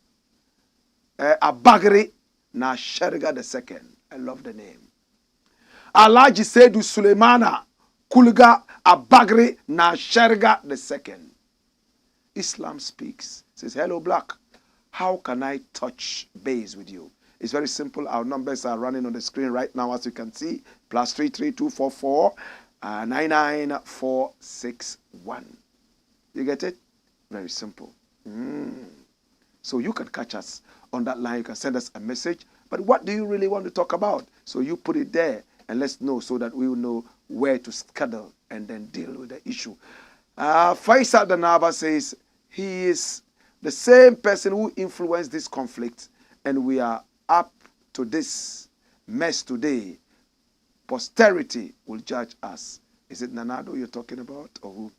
Abagri na Sherga II. I love the name. Alaji Sedu Suleimana Kuluga Abagri na Sherga II. Islam speaks. Says, hello Black. How can I touch base with you? It's very simple. Our numbers are running on the screen right now, as you can see. +33244 99461. You get it? Very simple. So you can catch us on that line. You can send us a message. But what do you really want to talk about? So you put it there and let's know so that we will know where to schedule and then deal with the issue. Faisal Danaba says he is the same person who influenced this conflict, and we are up to this mess today. Posterity will judge us. Is it Nanado you're talking about, or who?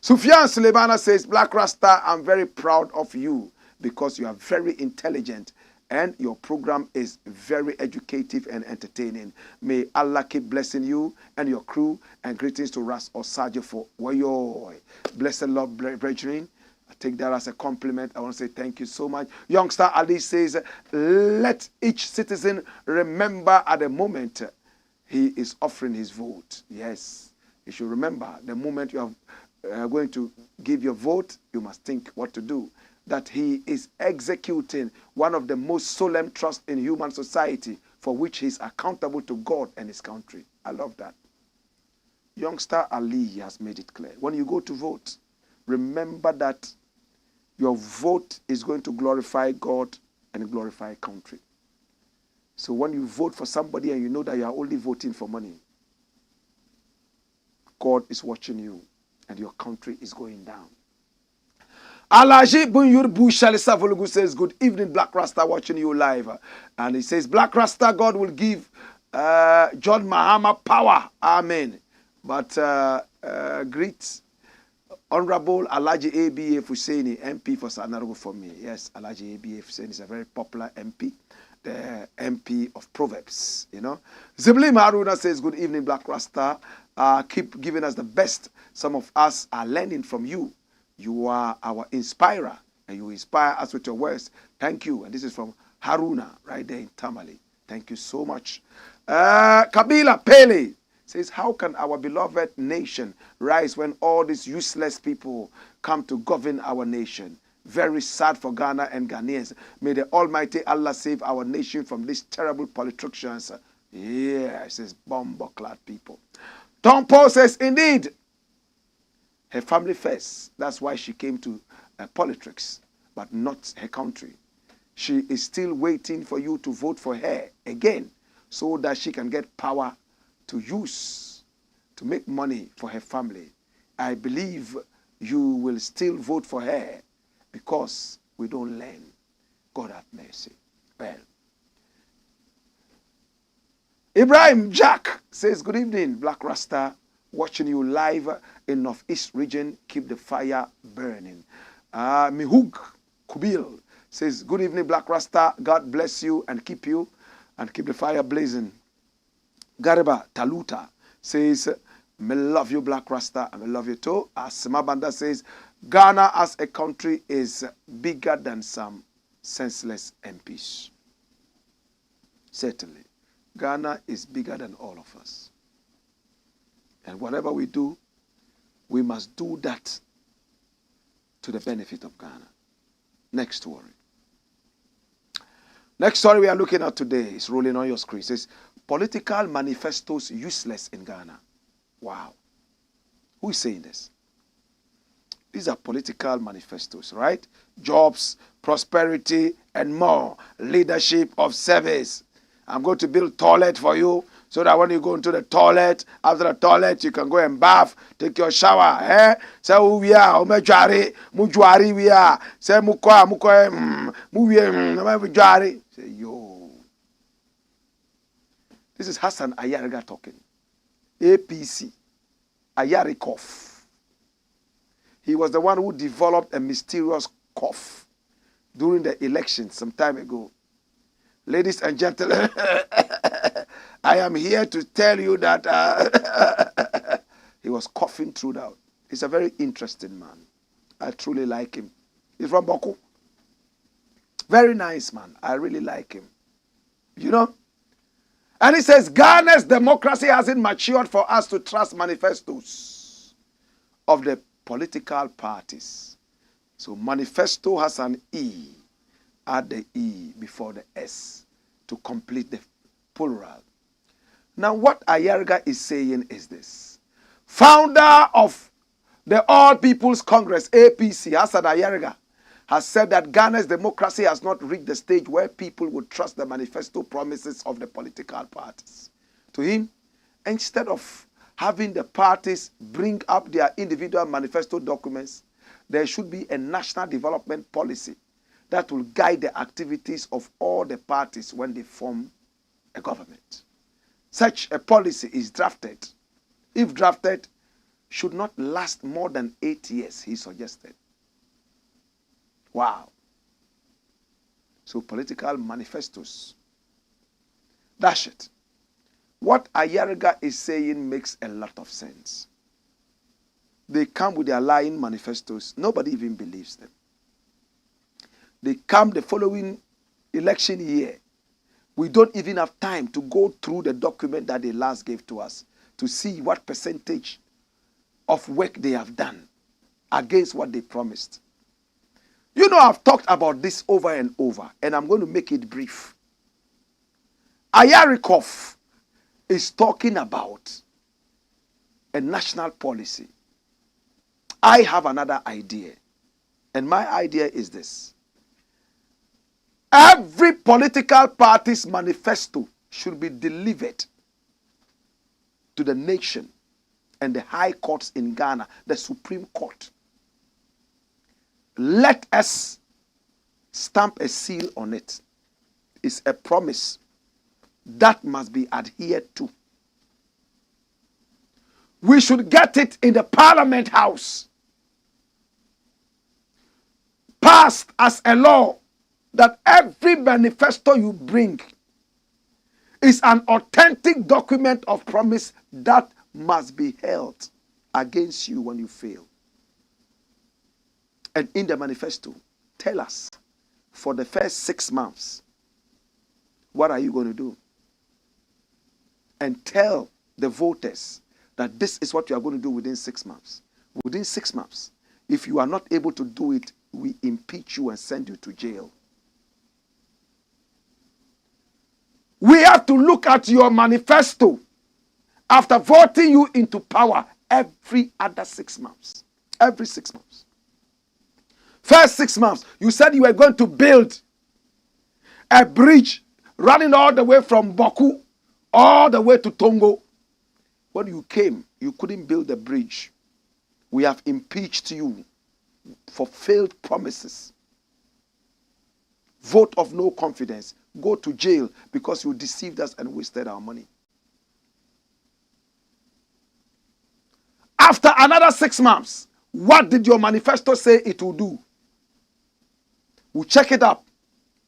Sufyan Suleimana says, Black Rasta, I'm very proud of you because you are very intelligent and your program is very educative and entertaining. May Allah keep blessing you and your crew, and greetings to Ras Osajo for Wayo. Blessed Lord, brethren. I take that as a compliment. I want to say thank you so much. Youngster Ali says, let each citizen remember at the moment he is offering his vote. Yes, you should remember the moment you have going to give your vote, you must think what to do. That he is executing one of the most solemn trusts in human society, for which he is accountable to God and his country. I love that. Youngster Ali has made it clear. When you go to vote, remember that your vote is going to glorify God and glorify country. So when you vote for somebody and you know that you are only voting for money, God is watching you and your country is going down. Alaji Bunyur Bushalisa Volugu says, good evening, Black Rasta, watching you live. And he says, Black Rasta, God will give John Mahama power. Amen. But greet Honorable Alaji A.B.A. Husseini, MP for Sanarago for me. Yes, Alaji A.B.A. Husseini is a very popular MP. The MP of Proverbs, you know. Zibli Maruna says, good evening, Black Rasta. Keep giving us the best. Some of us are learning from you. You are our inspirer, and you inspire us with your words. Thank you. And this is from Haruna, right there in Tamale. Thank you so much. Kabila Pele Says, how can our beloved nation rise when all these useless people come to govern our nation? Very sad for Ghana and Ghanaians. May the Almighty Allah save our nation from these terrible politicians. Yeah, it says bomb-clad people. Tom Paul says, indeed, her family first. That's why she came to politics, but not her country. She is still waiting for you to vote for her again so that she can get power to use to make money for her family. I believe you will still vote for her because we don't learn. God have mercy. Well, Ibrahim Jack says, good evening, Black Rasta. Watching you live in Northeast region. Keep the fire burning. Mihug Kubil says, good evening, Black Rasta. God bless you and keep the fire blazing. Gariba Taluta says, me love you, Black Rasta, and me love you too. Asma Banda says, Ghana as a country is bigger than some senseless MPs. Certainly. Ghana is bigger than all of us. And whatever we do, we must do that to the benefit of Ghana. Next story. Next story we are looking at today is rolling on your screen. It says, political manifestos useless in Ghana. Wow. Who is saying this? These are political manifestos, right? Jobs, prosperity, and more. Leadership of service. I'm going to build toilet for you so that when you go into the toilet, after the toilet, you can go and bath, take your shower. Say, we are, mujuari, we are. Say, mujuari. Say, yo. This is Hassan Ayariga talking. APC. Ayari cough. He was the one who developed a mysterious cough during the election some time ago. Ladies and gentlemen, I am here to tell you that he was coughing throughout. He's a very interesting man. I truly like him. He's from Boku. Very nice man. I really like him. You know? And he says, Ghana's democracy hasn't matured for us to trust manifestos of the political parties. So manifesto has an E. Add the E before the S to complete the plural. Now what Ayariga is saying is this. Founder of the All People's Congress, APC, Hassan Ayariga, has said that Ghana's democracy has not reached the stage where people would trust the manifesto promises of the political parties. To him, instead of having the parties bring up their individual manifesto documents, there should be a national development policy that will guide the activities of all the parties when they form a government. Such a policy is drafted. If drafted, should not last more than 8 years, he suggested. Wow. So political manifestos. Dash it. What Ayariga is saying makes a lot of sense. They come with their lying manifestos. Nobody even believes them. They come the following election year. We don't even have time to go through the document that they last gave to us to see what percentage of work they have done against what they promised. You know, I've talked about this over and over, and I'm going to make it brief. Ayarikov is talking about a national policy. I have another idea, and my idea is this. Every political party's manifesto should be delivered to the nation and the high courts in Ghana, the Supreme Court. Let us stamp a seal on it. It's a promise that must be adhered to. We should get it in the Parliament House, passed as a law, that every manifesto you bring is an authentic document of promise that must be held against you when you fail. And in the manifesto, tell us, for the first 6 months, what are you going to do? And tell the voters that this is what you are going to do within 6 months. Within 6 months, if you are not able to do it, we impeach you and send you to jail. We have to look at your manifesto after voting you into power every other 6 months. Every 6 months. First 6 months, you said you were going to build a bridge running all the way from Boku all the way to Tongo. When you came, you couldn't build the bridge. We have impeached you for failed promises. Vote of no confidence. Go to jail because you deceived us and wasted our money. After another 6 months, what did your manifesto say it will do? We'll check it up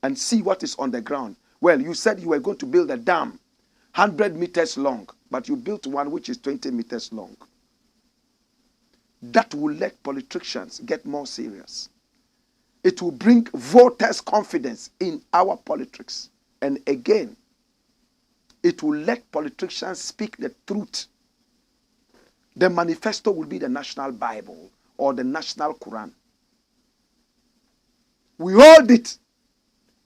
and see what is on the ground. Well, you said you were going to build a dam 100 meters long, but you built one which is 20 meters long. That will let politicians get more serious. It will bring voters' confidence in our politics. And again, it will let politicians speak the truth. The manifesto will be the national Bible or the national Quran. We hold it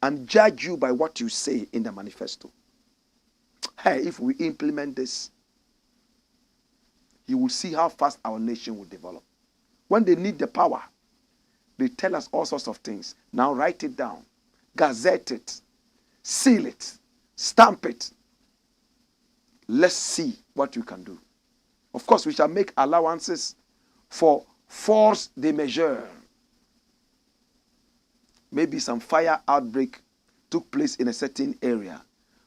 and judge you by what you say in the manifesto. Hey, if we implement this, you will see how fast our nation will develop. When they need the power, they tell us all sorts of things. Now write it down, gazette it, seal it, stamp it. Let's see what you can do. Of course, we shall make allowances for force de majeure. Maybe some fire outbreak took place in a certain area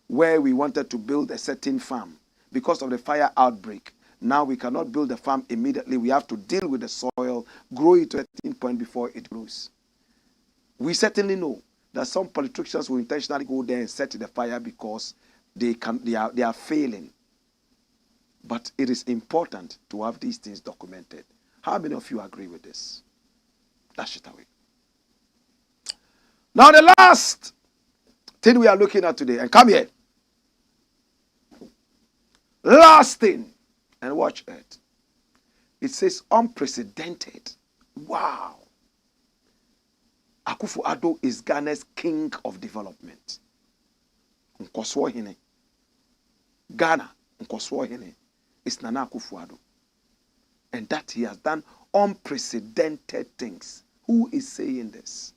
where we wanted to build a certain farm. Because of the fire outbreak, now we cannot build the farm immediately. We have to deal with the soil, grow it to a certain point before it grows. We certainly know that some politicians will intentionally go there and set the fire because they are failing. But it is important to have these things documented. How many of you agree with this? Dash it away. Now the last thing we are looking at today, and come here. Last thing, and watch it. It says unprecedented. Wow. AKUFO-ADDO is Ghana's king of development. Ghana, is Nana AKUFO-ADDO. And that he has done unprecedented things. Who is saying this?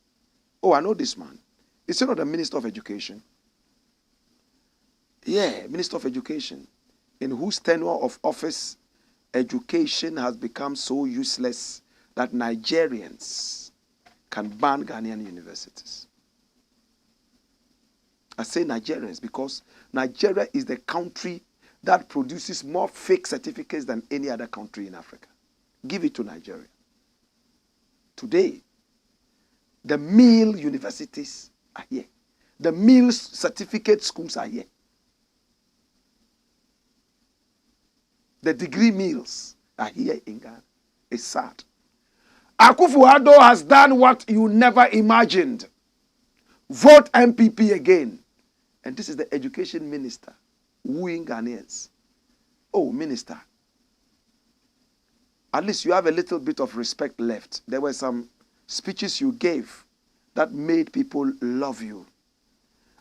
Oh, I know this man. Is he not the Minister of Education? Yeah, Minister of Education. In whose tenure of office education has become so useless that Nigerians can ban Ghanaian universities. I say Nigerians because Nigeria is the country that produces more fake certificates than any other country in Africa. Give it to Nigeria. Today, the male universities are here. The male certificate schools are here. The degree mills are here in Ghana. It's sad. AKUFO-ADDO has done what you never imagined. Vote MPP again. And this is the education minister wooing Ghanaians. Oh, minister. At least you have a little bit of respect left. There were some speeches you gave that made people love you.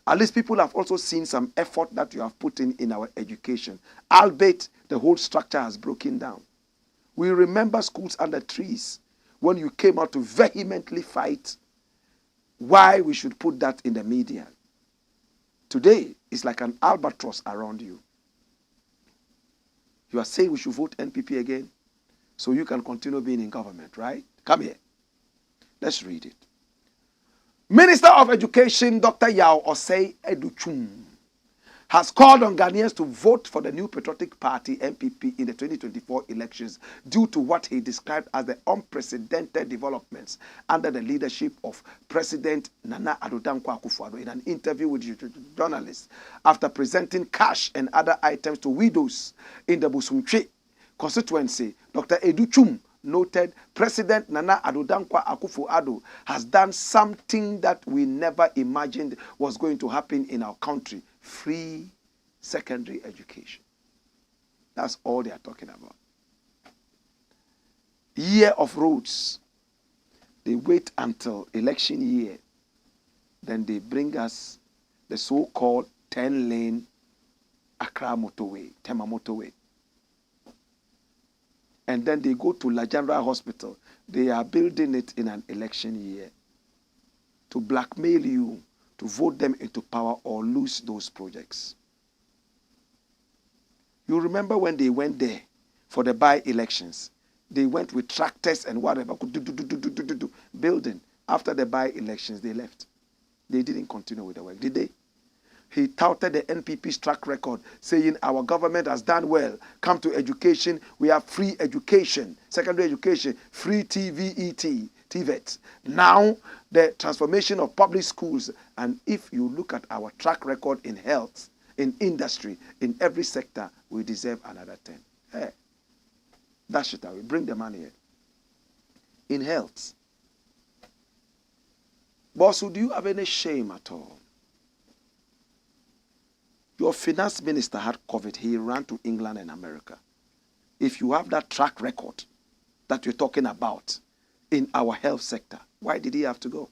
At least people have also seen some effort that you have put in our education. Albeit the whole structure has broken down. We remember schools under trees when you came out to vehemently fight why we should put that in the media. Today, it's like an albatross around you. You are saying we should vote NPP again so you can continue being in government, right? Come here. Let's read it. Minister of Education, Dr. Yao Osei Educhum, has called on Ghanaians to vote for the new Patriotic Party, MPP, in the 2024 elections due to what he described as the unprecedented developments under the leadership of President Nana Addo Dankwa Akufo-Addo in an interview with journalists after presenting cash and other items to widows in the Busumtwe constituency. Dr. Educhum noted President Nana Addo Dankwa Akufo-Addo has done something that we never imagined was going to happen in our country: free secondary education. That's all they are talking about. Year of roads. They wait until election year. Then they bring us the so-called 10-lane Accra motorway, Tema motorway. And then they go to La General Hospital. They are building it in an election year to blackmail you, to vote them into power or lose those projects. You remember when they went there for the by-elections? They went with tractors and whatever, building. After the by-elections, they left. They didn't continue with the work, did they? He touted the NPP's track record, saying our government has done well. Come to education, we have free education, secondary education, free TVET. Now, the transformation of public schools. And if you look at our track record in health, in industry, in every sector, we deserve another 10. Hey, dash it away. Bring the money here. In health. Boss, do you have any shame at all? Your finance minister had COVID. He ran to England and America. If you have that track record that you're talking about in our health sector, why did he have to go?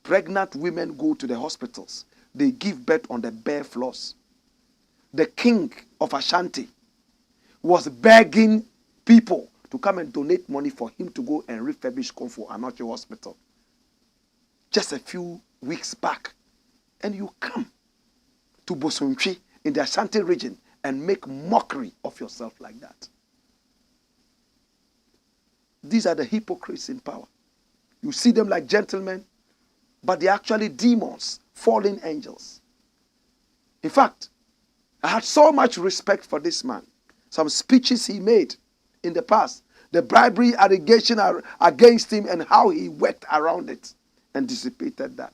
Pregnant women go to the hospitals. They give birth on the bare floors. The king of Ashanti was begging people to come and donate money for him to go and refurbish Komfo Anokye Hospital. Just a few weeks back. And you come to Bosontwi in the Ashanti region and make mockery of yourself like that. These are the hypocrites in power. You see them like gentlemen, but they're actually demons, fallen angels. In fact, I had so much respect for this man. Some speeches he made in the past, the bribery allegation against him and how he worked around it and dissipated that.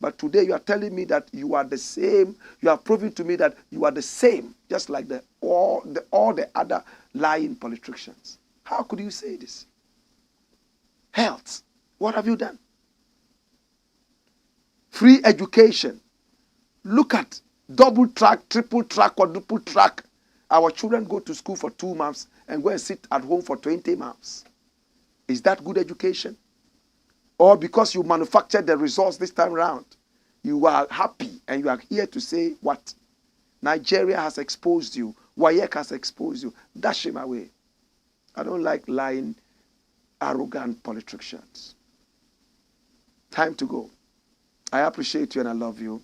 But today you are telling me that you are the same. You are proving to me that you are the same, just like all the other lying politicians. How could you say this? Health. What have you done? Free education. Look at double track, triple track, quadruple track. Our children go to school for 2 months and go and sit at home for 20 months. Is that good education? Or because you manufactured the results this time around, you are happy and you are here to say what? Nigeria has exposed you. WAEC has exposed you. Dash him away. I don't like lying, arrogant politicians. Time to go. I appreciate you and I love you.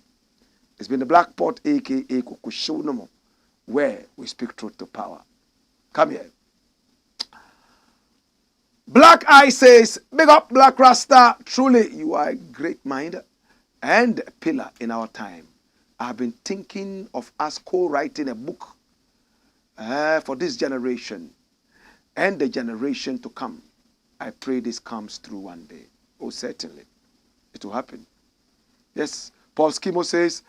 It's been the Black Pot, a.k.a. Kukushonomo, where we speak truth to power. Come here. Black Eye says, big up Black Rasta. Truly, you are a great mind and a pillar in our time. I've been thinking of us co-writing a book for this generation and the generation to come. I pray this comes through one day. Oh, certainly. It will happen. Yes, Paul Skimo says,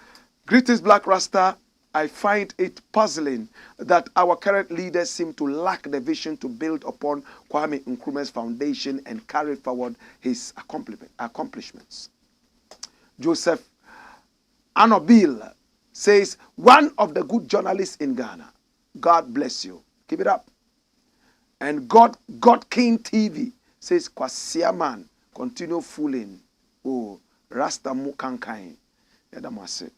greetings, Black Rasta. I find it puzzling that our current leaders seem to lack the vision to build upon Kwame Nkrumah's foundation and carry forward his accomplishments. Joseph Anobil says, one of the good journalists in Ghana. God bless you. Keep it up. And God King TV says, Kwasiaman, continue fooling. Oh, Rasta Mukankai. Yadamase.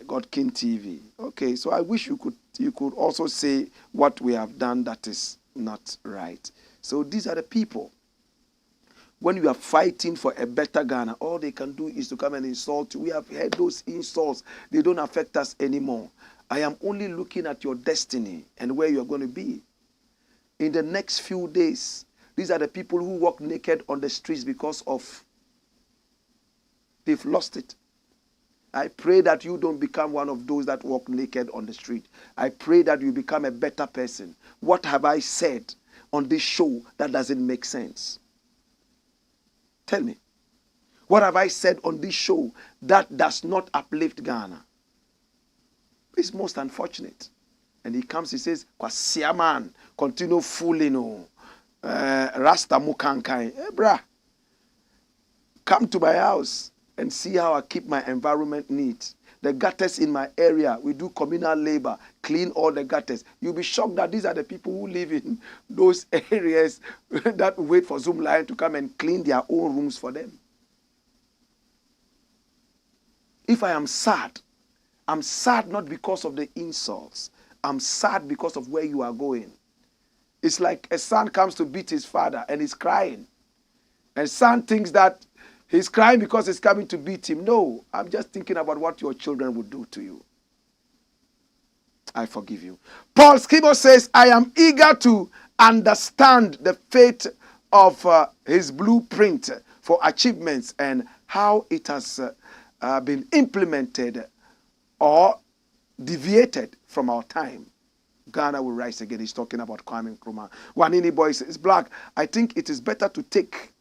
God King TV. Okay, so I wish you could also say what we have done that is not right. So these are the people. When you are fighting for a better Ghana, all they can do is to come and insult you. We have heard those insults. They don't affect us anymore. I am only looking at your destiny and where you are going to be. In the next few days, these are the people who walk naked on the streets because of they've lost it. I pray that you don't become one of those that walk naked on the street. I pray that you become a better person. What have I said on this show that doesn't make sense? Tell me. What have I said on this show that does not uplift Ghana? It's most unfortunate. And he comes, he says, Kwasiaman, continue fooling. Rasta Mukankai. Hey, brah, come to my house and see how I keep my environment neat. the gutters in my area. We do communal labor, clean all the gutters. You'll be shocked that these are the people who live in those areas that wait for Zoom Lion to come and clean their own rooms for them. If I am sad, I'm sad not because of the insults. I'm sad because of where you are going. It's like a son comes to beat his father and he's crying. And son thinks that he's crying because he's coming to beat him. No, I'm just thinking about what your children would do to you. I forgive you. Paul Skibo says, I am eager to understand the fate of his blueprint for achievements and how it has been implemented or deviated from our time. Ghana will rise again. He's talking about Kwame Nkrumah. Wanini boy says, Blakk, I think it is better to take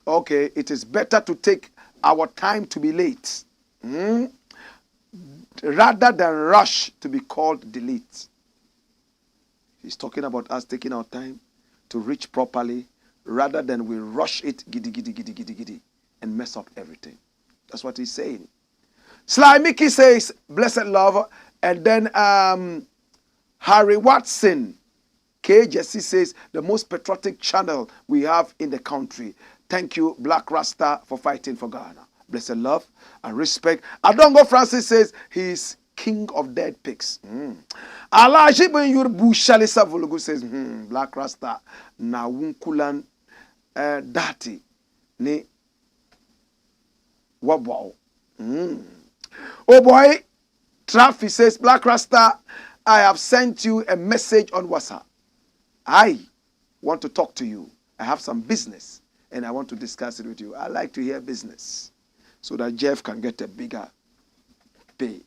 it is better to take our time to be late rather than rush to be called delete. He's talking about us taking our time to reach properly rather than we rush it giddy, giddy, giddy, giddy, giddy and mess up everything. That's what he's saying. Sly Mickey says, blessed love. And then Harry Watson, K. Jesse says, the most patriotic channel we have in the country. Thank you, Black Rasta, for fighting for Ghana. Blessed love and respect. Adongo Francis says, he is king of dead pigs. Alaji Ben Yurbu Shalisa Vulugu says, Black Rasta, na wunkulan dati ni wabwao. Oh boy, Traffy says, Black Rasta, I have sent you a message on WhatsApp. I want to talk to you. I have some business and I want to discuss it with you. I like to hear business so that Jeff can get a bigger pay.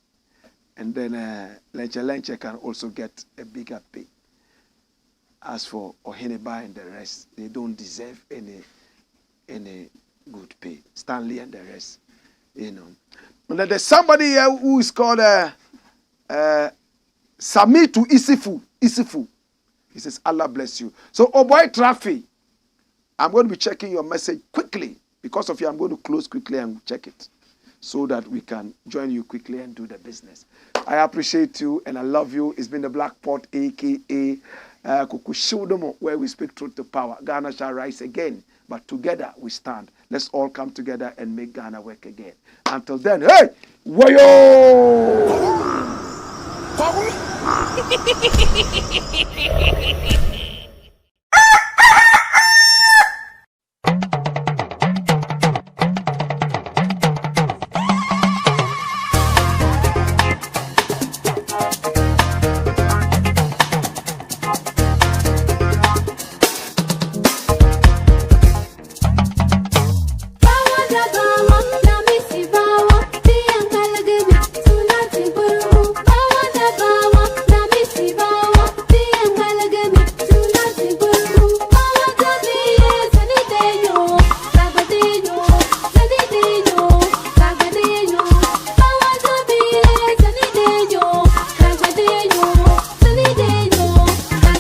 And then Lenche can also get a bigger pay. As for Oheneba and the rest, they don't deserve any good pay. Stanley and the rest, you know. And then there's somebody here who is called Samitu Isifu. Isifu. He says, Allah bless you. So, oh boy, Traffy, I'm going to be checking your message quickly. Because of you, I'm going to close quickly and check it so that we can join you quickly and do the business. I appreciate you and I love you. It's been the Black Pot, a.k.a. Kukushudomo, where we speak truth to power. Ghana shall rise again, but together we stand. Let's all come together and make Ghana work again. Until then, hey, wayo!